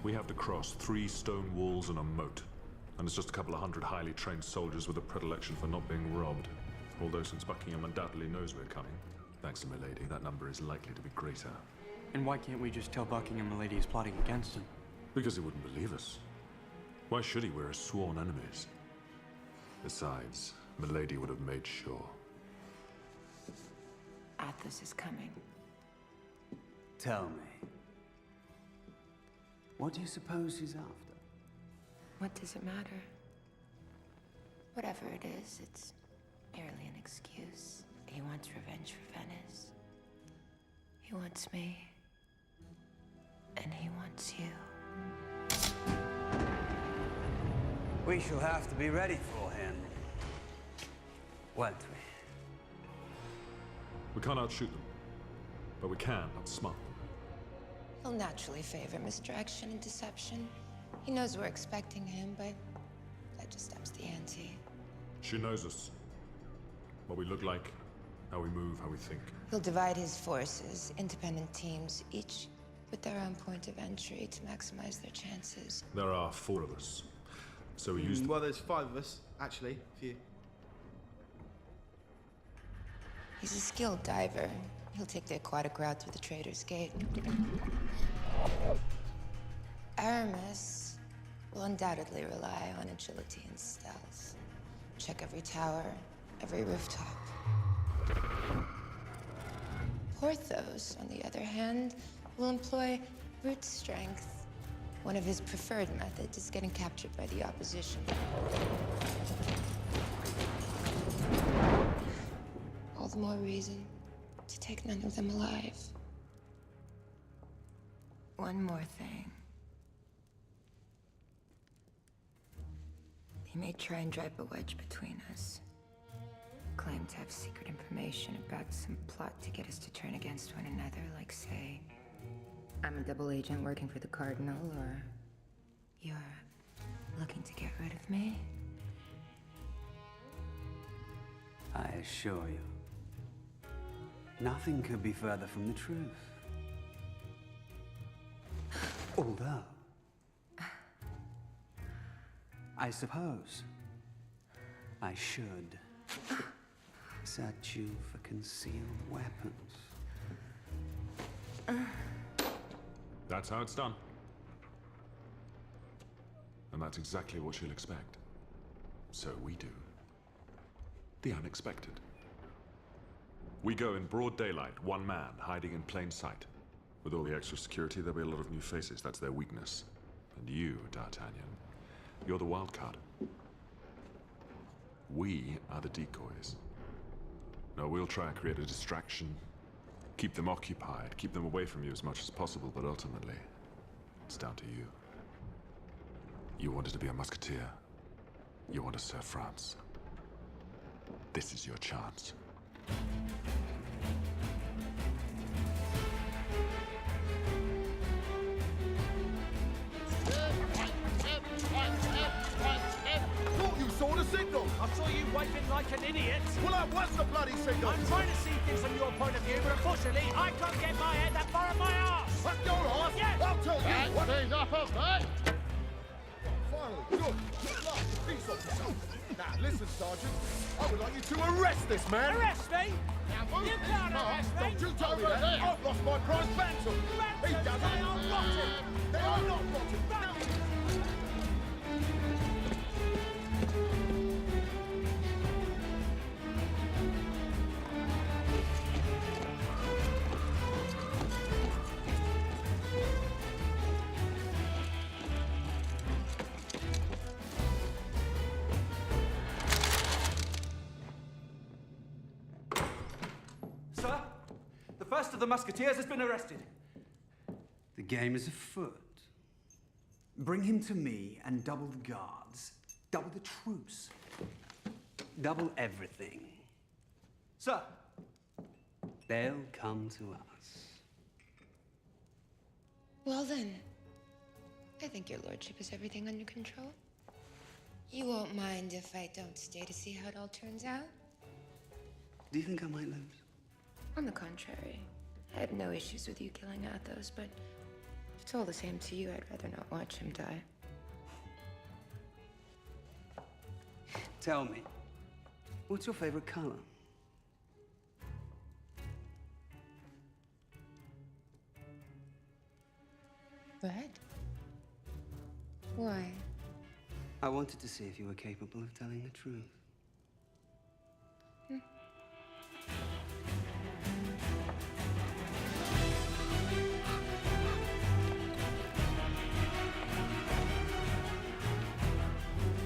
We have to cross 3 stone walls and a moat. And it's just a couple of hundred highly trained soldiers with a predilection for not being robbed. Although since Buckingham undoubtedly knows we're coming, thanks to Milady, that number is likely to be greater.
And why can't we just tell Buckingham Milady is plotting against him?
Because he wouldn't believe us. Why should he? We're his sworn enemies. Besides, Milady would have made sure.
Athos is coming.
Tell me, what do you suppose he's after?
What does it matter? Whatever it is, it's merely an excuse. He wants revenge for Venice. He wants me. And he wants you.
We shall have to be ready for him, won't we?
We can't outshoot them, but we can outsmart them.
He'll naturally favor misdirection and deception. He knows we're expecting him, but that just ups the ante.
She knows us. What we look like, how we move, how we think.
He'll divide his forces, independent teams, each with their own point of entry to maximize their chances.
There are 4 of us. So we used...
Well, there's 5 of us, actually, if you...
He's a skilled diver. He'll take the aquatic route through the Trader's Gate. Aramis will undoubtedly rely on agility and stealth. Check every tower, every rooftop. Porthos, on the other hand, will employ brute strength. One of his preferred methods is getting captured by the opposition. All the more reason to take none of them alive. One more thing. He may try and drive a wedge between us. Claim to have secret information about some plot to get us to turn against one another, like, say, I'm a double agent working for the Cardinal, or you're looking to get rid of me.
I assure you, nothing could be further from the truth. Although, I suppose I should search you for concealed weapons.
That's how it's done. And that's exactly what she'll expect. So we do the unexpected. We go in broad daylight, one man, hiding in plain sight. With all the extra security, there'll be a lot of new faces. That's their weakness. And you, D'Artagnan, you're the wild card. We are the decoys. Now, we'll try and create a distraction, keep them occupied, keep them away from you as much as possible, but ultimately, it's down to you. You wanted to be a musketeer. You want to serve France. This is your chance.
Thought you saw the signal.
I saw you waving like an idiot.
Well, that was the bloody signal.
I'm trying to see things from your point of view, but unfortunately, I can't get my head that far up my arse.
Up your arse?
Yes.
I'll tell you what is up of that. Finally, good. Last piece of yourself. Now, listen, Sergeant. I would like you to arrest this man.
Arrest me? You can't arrest me.
Don't you tell me that. I've lost my prize bantam. He doesn't.
They are rotten.
They are not rotten. Now,
Sir, the first of the Musketeers has been arrested. The game is afoot. Bring him to me and double the guards, double the troops, double everything. Sir, they'll come to us.
Well then, I think your lordship has everything under control. You won't mind if I don't stay to see how it all turns out?
Do you think I might lose?
On the contrary, I have no issues with you killing Athos, but if it's all the same to you, I'd rather not watch him die.
Tell me, what's your favorite color?
Red? Why?
I wanted to see if you were capable of telling the truth.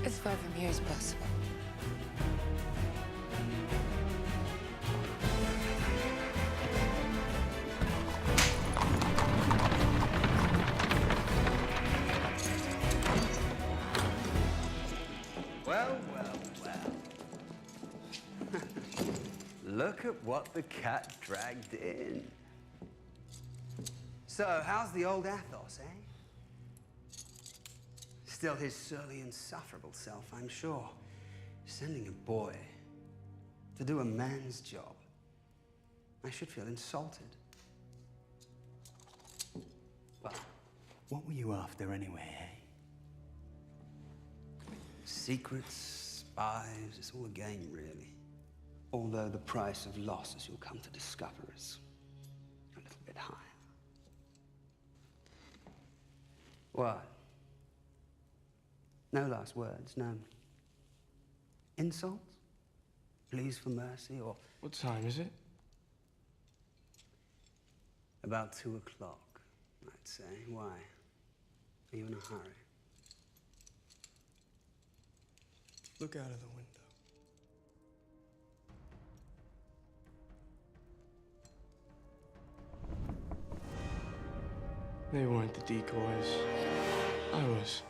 As far from here as possible.
Well, well, well. Look at what the cat dragged in. So, how's the old Athos, eh? Still his surly, insufferable self, I'm sure. Sending a boy
to do a man's job. I should feel insulted. Well, what were you after anyway, eh? Secrets, spies, it's all a game, really. Although the price of loss, as you'll come to discover, is a little bit higher. What? No last words, no insults? Pleas for mercy, or...
What time is it?
About 2 o'clock, I'd say. Why? Are you in a hurry?
Look out of the window. They weren't the decoys. I was.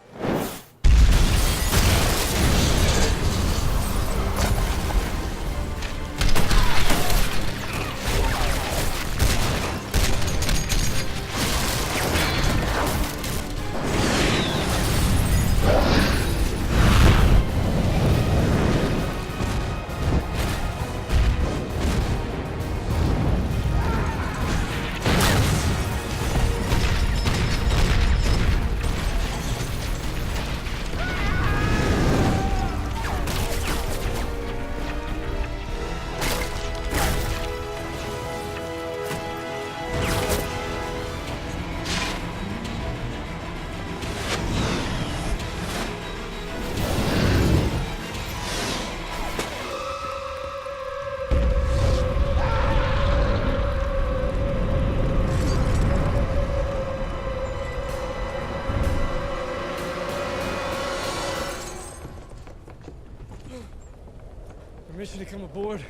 Permission to come aboard?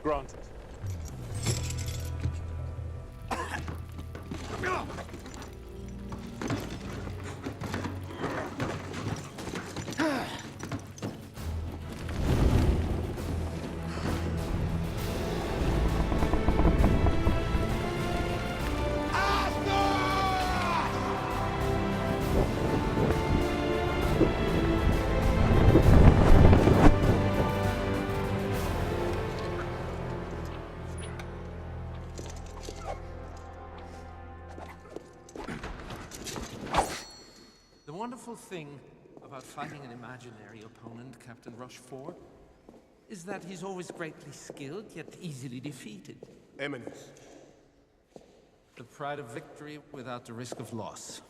Granted.
The wonderful thing about fighting an imaginary opponent, Captain Rochefort, is that he's always greatly skilled, yet easily defeated.
Eminence.
The pride of victory without the risk of loss.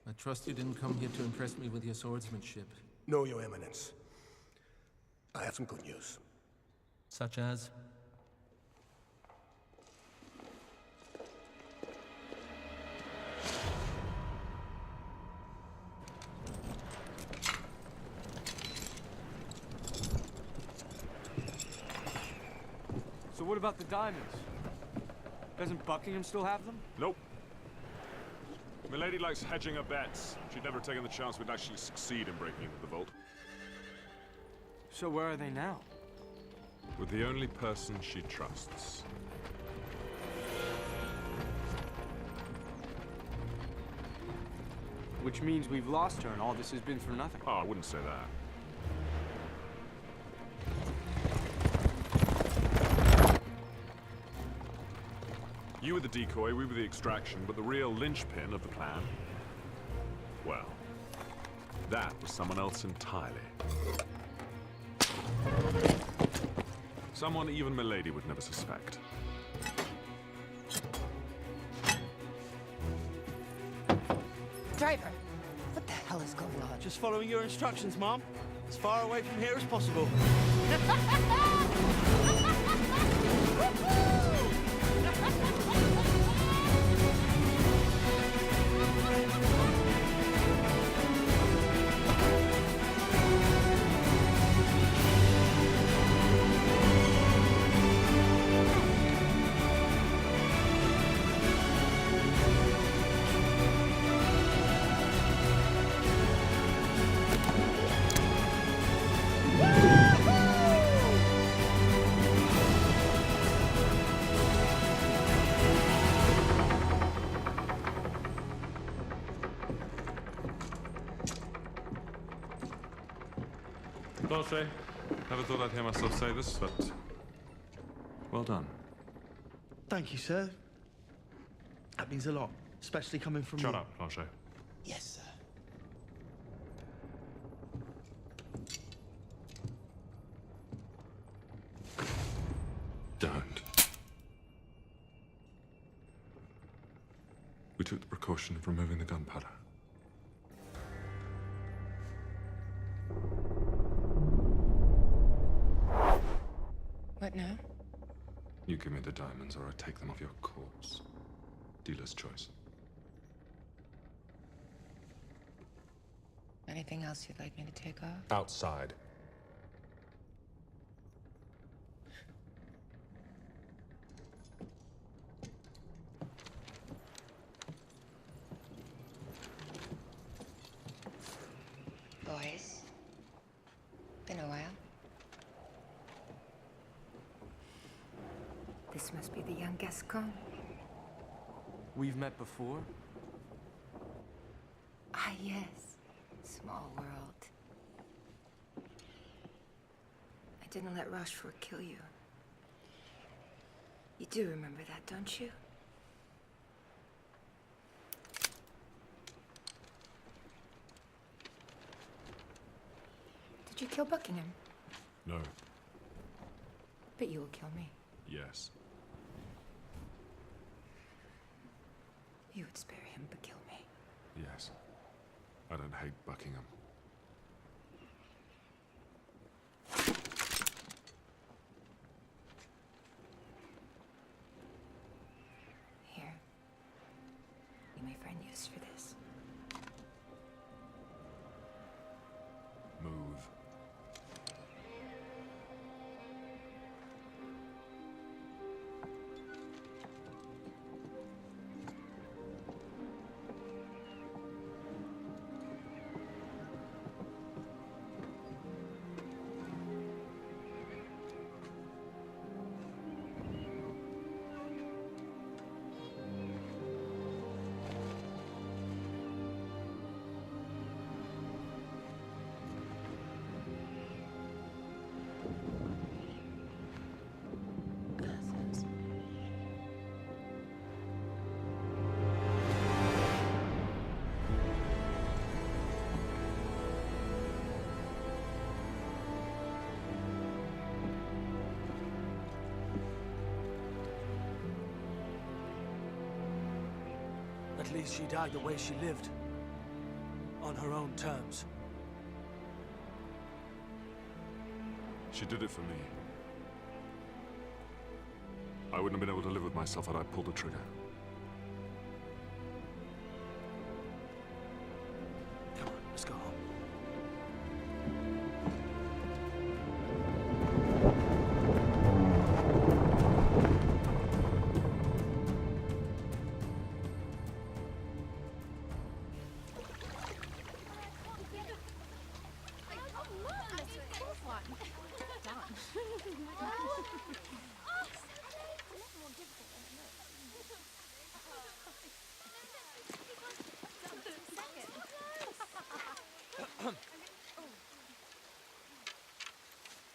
I trust you didn't come here to impress me with your swordsmanship.
No, Your Eminence. I have some good news.
Such as?
So what about the diamonds? Doesn't Buckingham still have them?
Nope. Milady likes hedging her bets. She'd never have taken the chance we'd actually succeed in breaking into the vault.
So where are they now?
With the only person she trusts.
Which means we've lost her and all this has been for nothing.
Oh, I wouldn't say that. You were the decoy, we were the extraction, but the real linchpin of the plan, well, that was someone else entirely. Someone even Milady would never suspect.
Driver, what the hell is going on?
Just following your instructions, Mom. As far away from here as possible.
D'Entrée.
Never thought I'd hear myself say this, but well done.
Thank you, sir. That means a lot, especially coming from
Shut
you.
up, Planchet.
Yes, sir.
Don't. We took the precaution of removing the gunpowder.
What now?
You give me the diamonds or I take them off your corpse. Dealer's choice.
Anything else you'd like me to take off?
Outside.
Boys, been a while. This must be the young Gascon.
We've met before?
Ah, yes. Small world. I didn't let Rochefort kill you. You do remember that, don't you? Did you kill Buckingham?
No.
But you will kill me.
Yes.
You would spare him, but kill me.
Yes. I don't hate Buckingham.
Here. You may find use for this.
Move.
At least she died the way she lived. On her own terms.
She did it for me. I wouldn't have been able to live with myself had I pulled the trigger.
Come on, let's go home.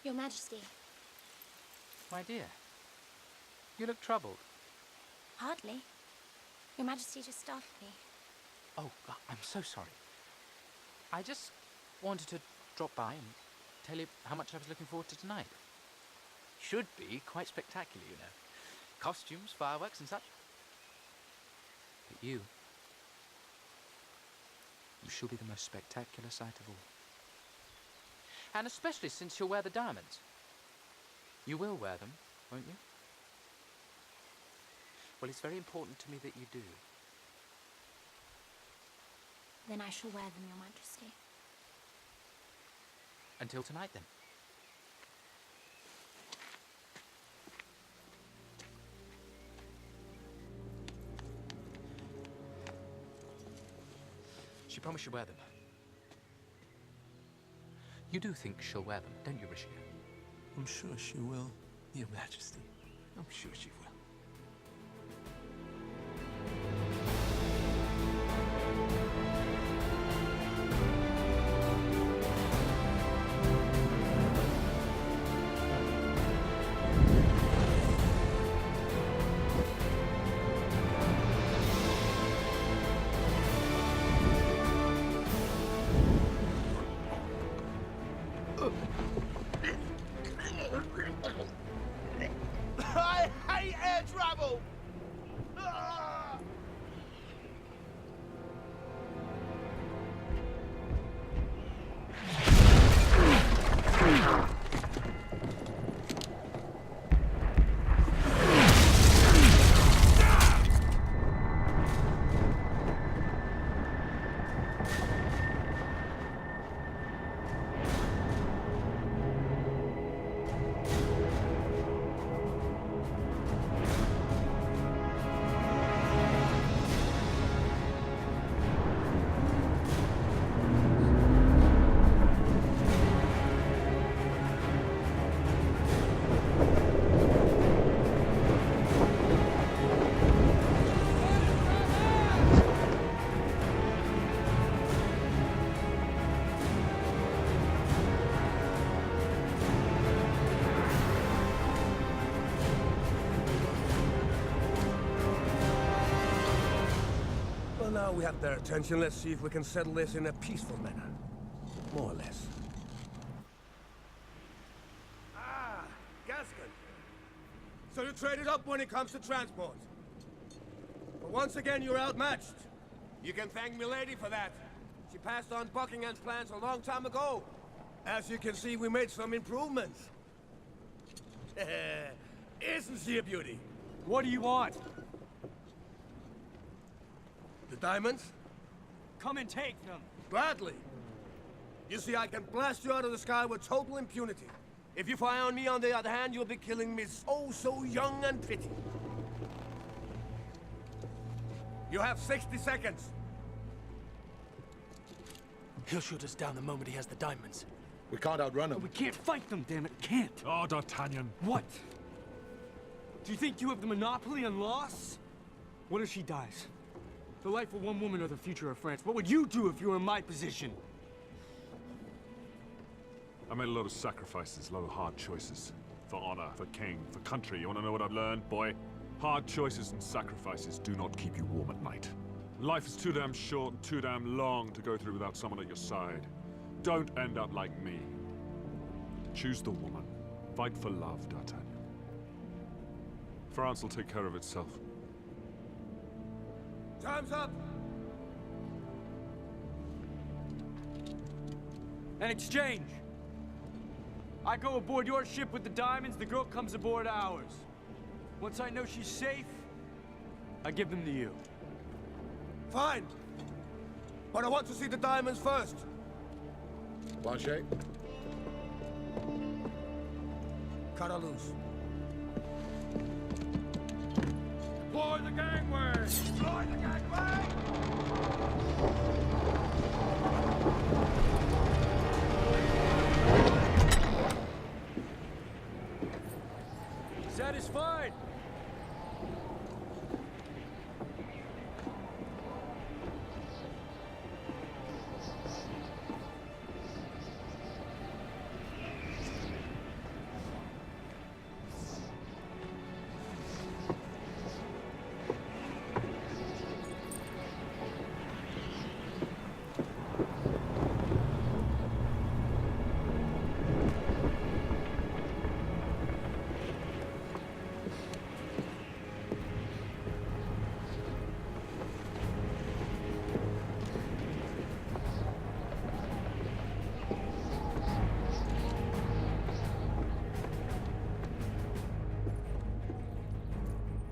Your Majesty.
My dear, you look troubled.
Hardly. Your Majesty just startled me.
Oh, I'm so sorry. I just wanted to drop by and tell you how much I was looking forward to tonight. Should be quite spectacular, you know. Costumes, fireworks and such. But you shall be the most spectacular sight of all. And especially since you'll wear the diamonds. You will wear them, won't you? Well, it's very important to me that you do.
Then I shall wear them, Your Majesty.
Until tonight, then. She promised she'd wear them. You do think she'll wear them, don't you, Richelieu?
I'm sure she will, Your Majesty. I'm sure she will.
Hey, air travel! Ah!
Well, now we have their attention. Let's see if we can settle this in a peaceful manner. More or less. Ah, Gascon. So you traded up when it comes to transport. But once again, you're outmatched. You can thank milady for that. She passed on Buckingham's plans a long time ago. As you can see, we made some improvements. Isn't she a beauty?
What do you want?
The diamonds?
Come and take them.
Gladly. You see, I can blast you out of the sky with total impunity. If you fire on me, on the other hand, you'll be killing me so young and pretty. You have 60 seconds.
He'll shoot us down the moment he has the diamonds.
We can't outrun him.
But we can't fight them, damn it. Can't.
Oh, D'Artagnan.
What? Do you think you have the monopoly on loss? What if she dies? The life of one woman or the future of France. What would you do if you were in my position?
I made a lot of sacrifices, a lot of hard choices. For honor, for king, for country. You want to know what I've learned, boy? Hard choices and sacrifices do not keep you warm at night. Life is too damn short and too damn long to go through without someone at your side. Don't end up like me. Choose the woman. Fight for love, D'Artagnan. France will take care of itself.
Time's up!
An exchange. I go aboard your ship with the diamonds, the girl comes aboard ours. Once I know she's safe, I give them to you.
Fine. But I want to see the diamonds first.
Blanchet?
Cut her loose.
Deploy the gangway! Deploy the gangway! Satisfied?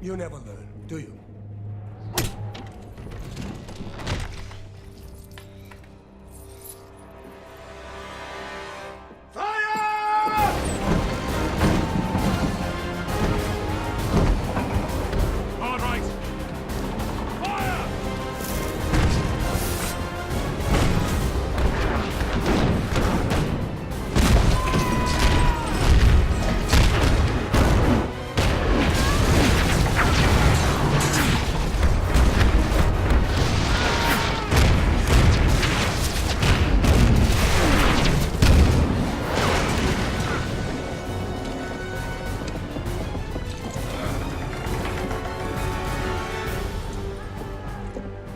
You never learn, do you?
Hard right! Fire!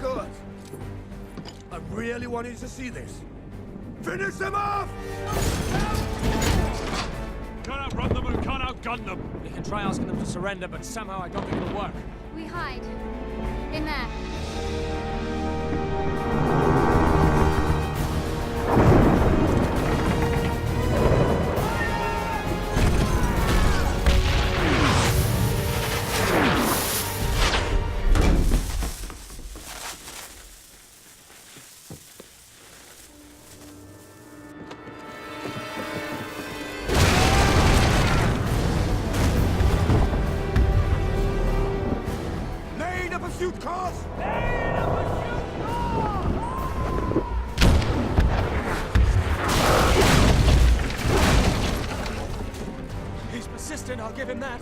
Good. I really want you to see this. Finish them off!
Cut
outrun them, we can't outgun them. We can try asking them to surrender, but somehow I don't think it'll work.
We hide. In there.
Pursuit cars!
He's persistent, I'll give him that.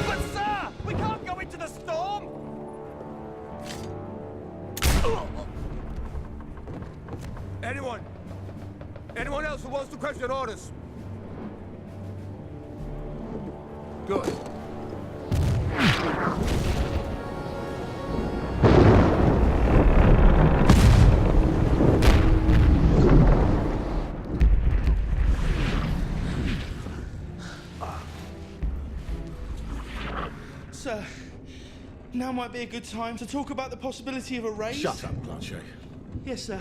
But sir, we can't go into the storm!
Anyone? Anyone else who wants to question orders? Good.
Sir, now might be a good time to talk about the possibility of a raid.
Shut up, Blanchet.
Yes, sir.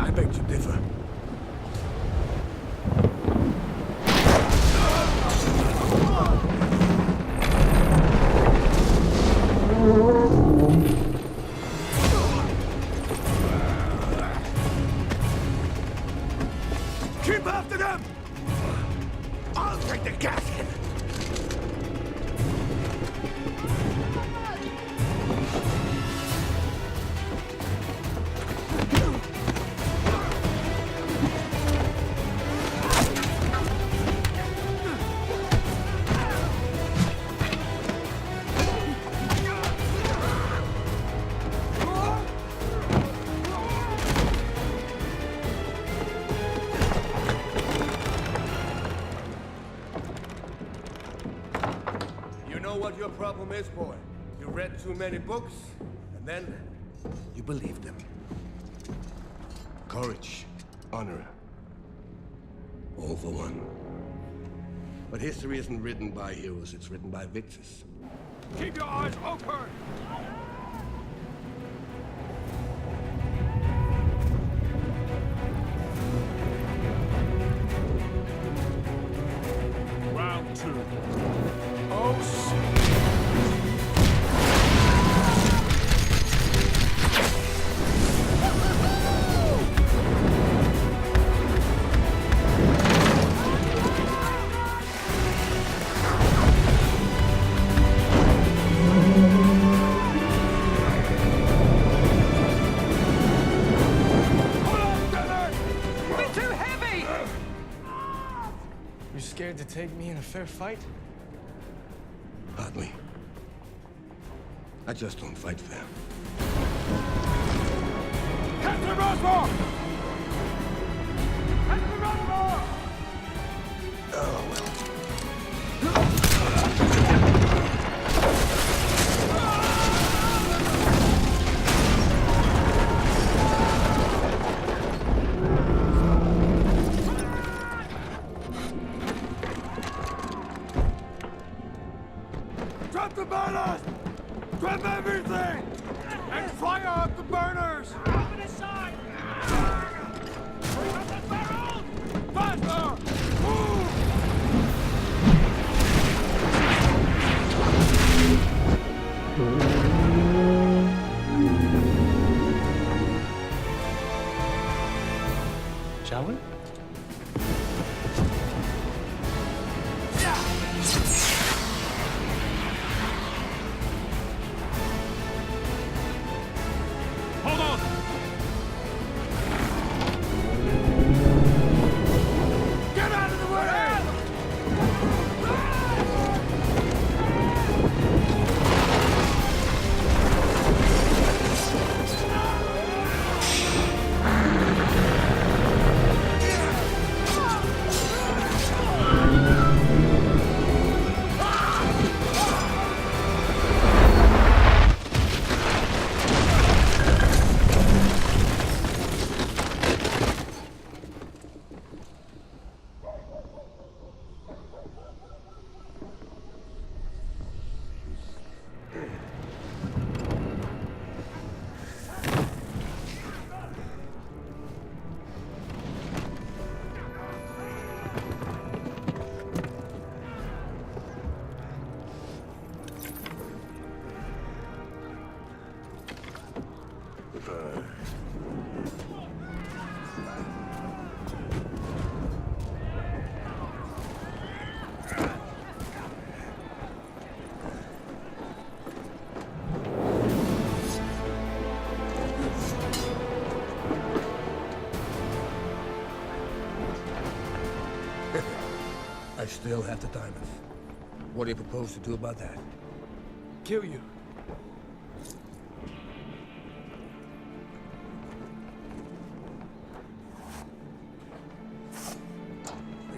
I beg to differ. Keep after them! I'll take the gasket! What your problem is, boy. You read too many books, and then you believed them.
Courage, honor, all for one. But history isn't written by heroes, it's written by victors.
Keep your eyes open! Round two. Oh,
You scared to take me in a fair fight?
Hardly. I just don't fight fair.
Captain Rosmore! Captain Rosmore!
Oh, well.
Drop the burners! Drop everything! And fire up the burners! Open the side! Bring up the barrels! Faster! Move!
Shall we?
hold on!
Get out of the way!
still have the diamonds. What do you propose to do about that?
Kill you.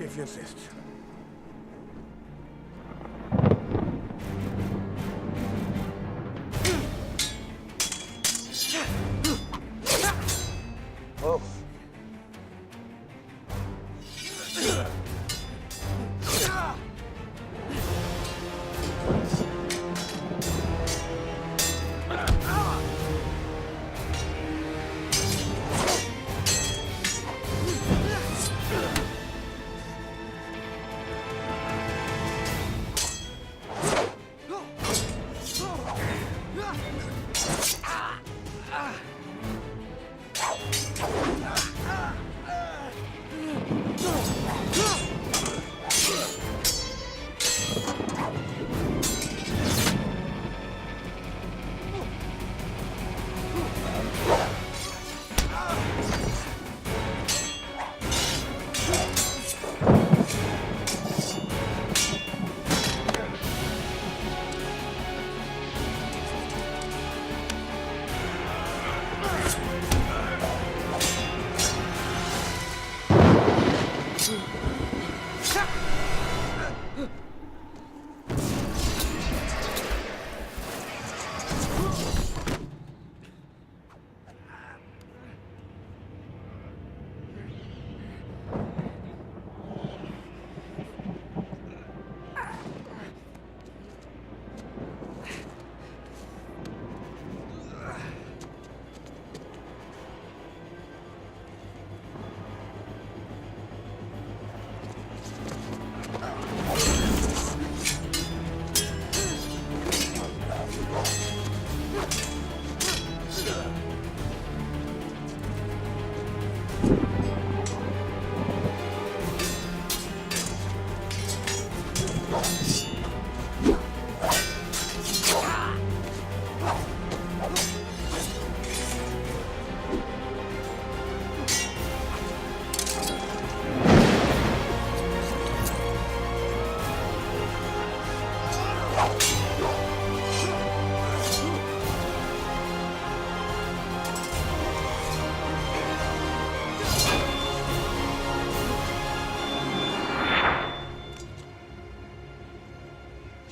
If you insist. Oh.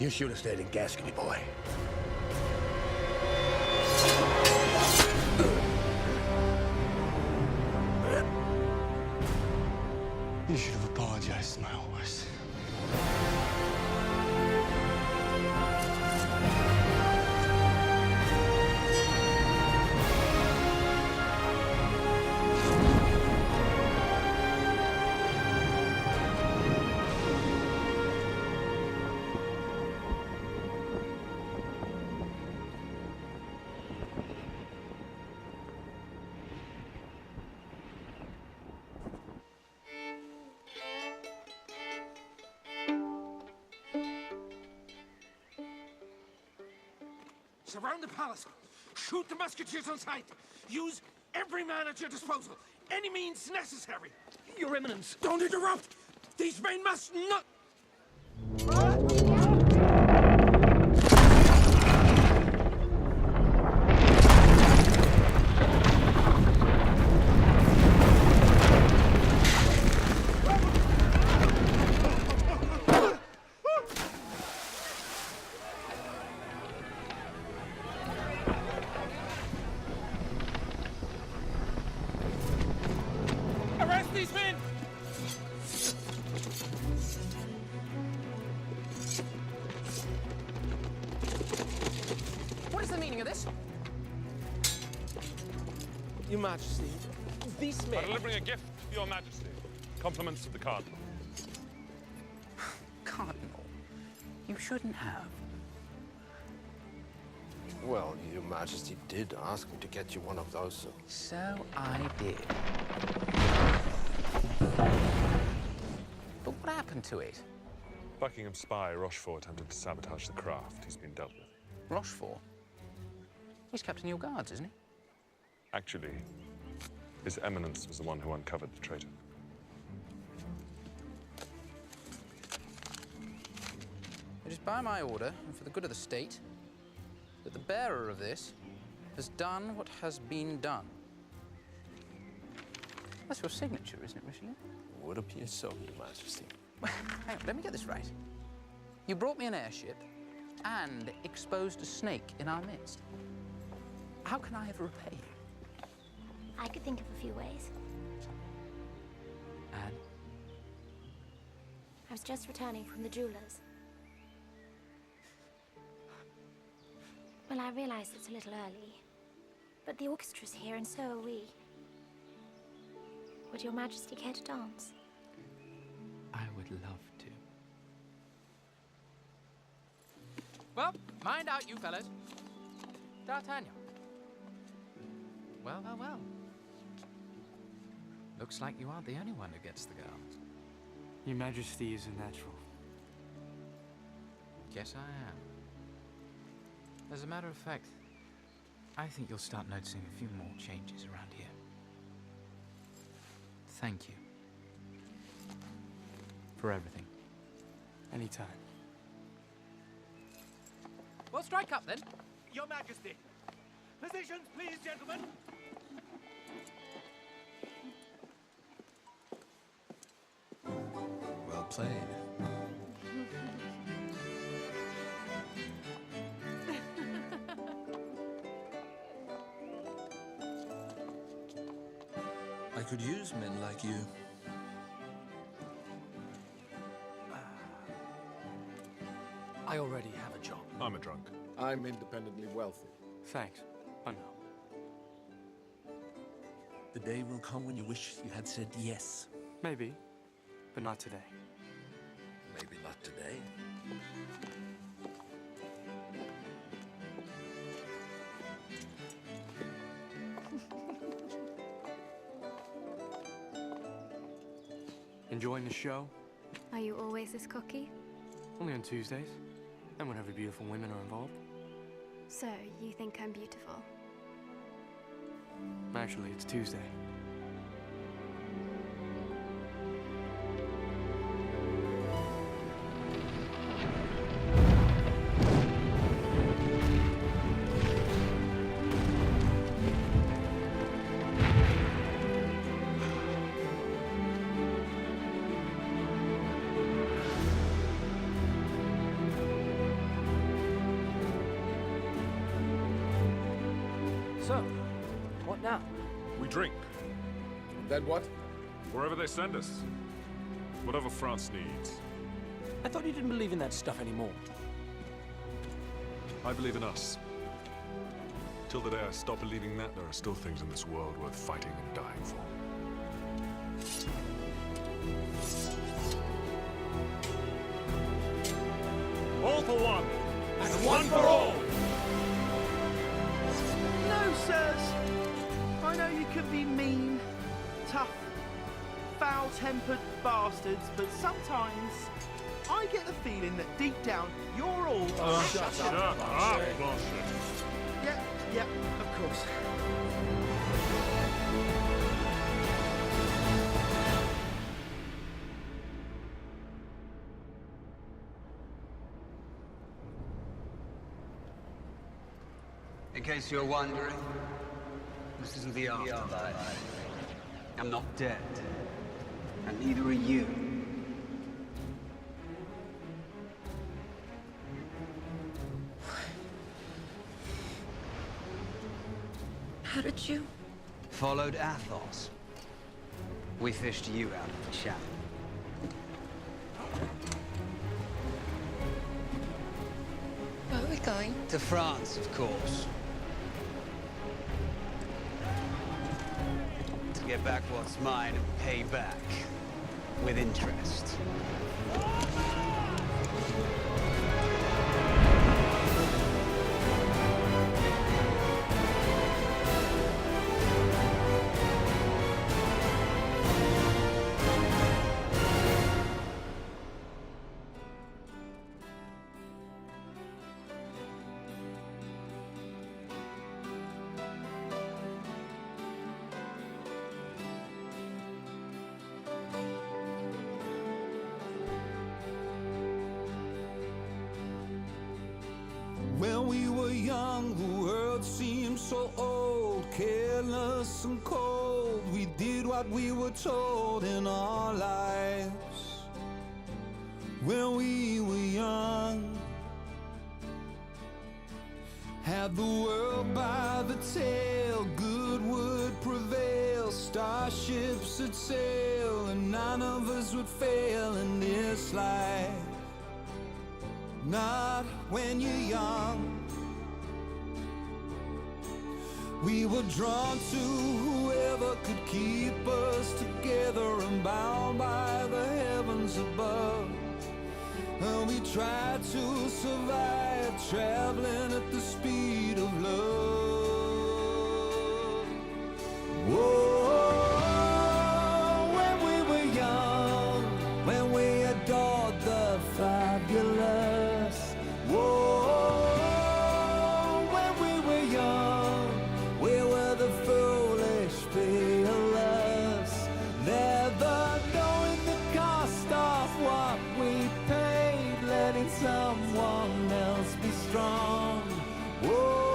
You should have stayed in Gascony, boy.
You should have apologized to my horse.
Surround the palace. Shoot the musketeers on sight. Use every man at your disposal. Any means necessary.
Your Eminence.
Don't interrupt. These men must not...
Arrest these men!
What is the meaning of this?
Your Majesty, these men...
I'm delivering a gift to your Majesty. Compliments of the Cardinal.
Cardinal, you shouldn't have.
Well, your Majesty did ask me to get you one of those.
So I did. But what happened to it?
Buckingham spy Rochefort attempted to sabotage the craft. He's been dealt with.
Rochefort? He's Captain Your Guards, isn't he?
Actually, His Eminence was the one who uncovered the traitor.
It is by my order, and for the good of the state, that the bearer of this has done what has been done. That's your signature, isn't it, Richelieu?
Would appear so, Your Majesty.
Hang on, let me get this right. You brought me an airship and exposed a snake in our midst. How can I ever repay you?
I could think of a few ways.
And?
I was just returning from the jeweler's. Well, I realize it's a little early, but the orchestra's here and so are we. Would Your Majesty care to dance?
I would love to. Well, mind out, you fellas. D'Artagnan. Well, well, well. Looks like you aren't the only one who gets the girl.
Your Majesty is a natural.
Guess I am. As a matter of fact, I think you'll start noticing a few more changes around here. Thank you. For everything.
Anytime.
Well, strike up then.
Your Majesty. Positions, please, gentlemen.
Well played. I could use men like you.
I already have a job.
I'm a drunk.
I'm independently wealthy.
Thanks, but no.
The day will come when you wish you had said yes.
Maybe, but not today.
Maybe not today.
Enjoying the show?
Are you always this cocky?
Only on Tuesdays, and whenever beautiful women are involved.
So, you think I'm beautiful?
Actually, it's Tuesday.
So, what now?
We drink.
Then what?
Wherever they send us. Whatever France needs.
I thought you didn't believe in that stuff anymore.
I believe in us. Till the day I stop believing that, there are still things in this world worth fighting and dying for.
All for one, and one for all.
No, sirs. I know you can be mean, tough, foul-tempered bastards, but sometimes I get the feeling that deep down you're all...
Shut up, Blanchet.
Yeah, of course.
In case you're wondering, this isn't the afterlife. I'm not dead. And neither are you.
How did you?
Followed Athos. We fished you out of the channel.
Where are we going?
To France, of course. To get back what's mine and pay back. With interest.
When we were young, the world seemed so old, careless and cold. We did what we were told in our lives. When we were young, had the world by the tail, good would prevail, starships would sail, and none of us would fail in this life. Not when you're young. We were drawn to whoever could keep us together and bound by the heavens above. And we tried to survive, traveling at the speed of love. Whoa, when we were young, when we adored the fabulous. Whoa, when we were young, we were the foolish, fearless, never knowing the cost of what we paid, letting someone else be strong. Whoa.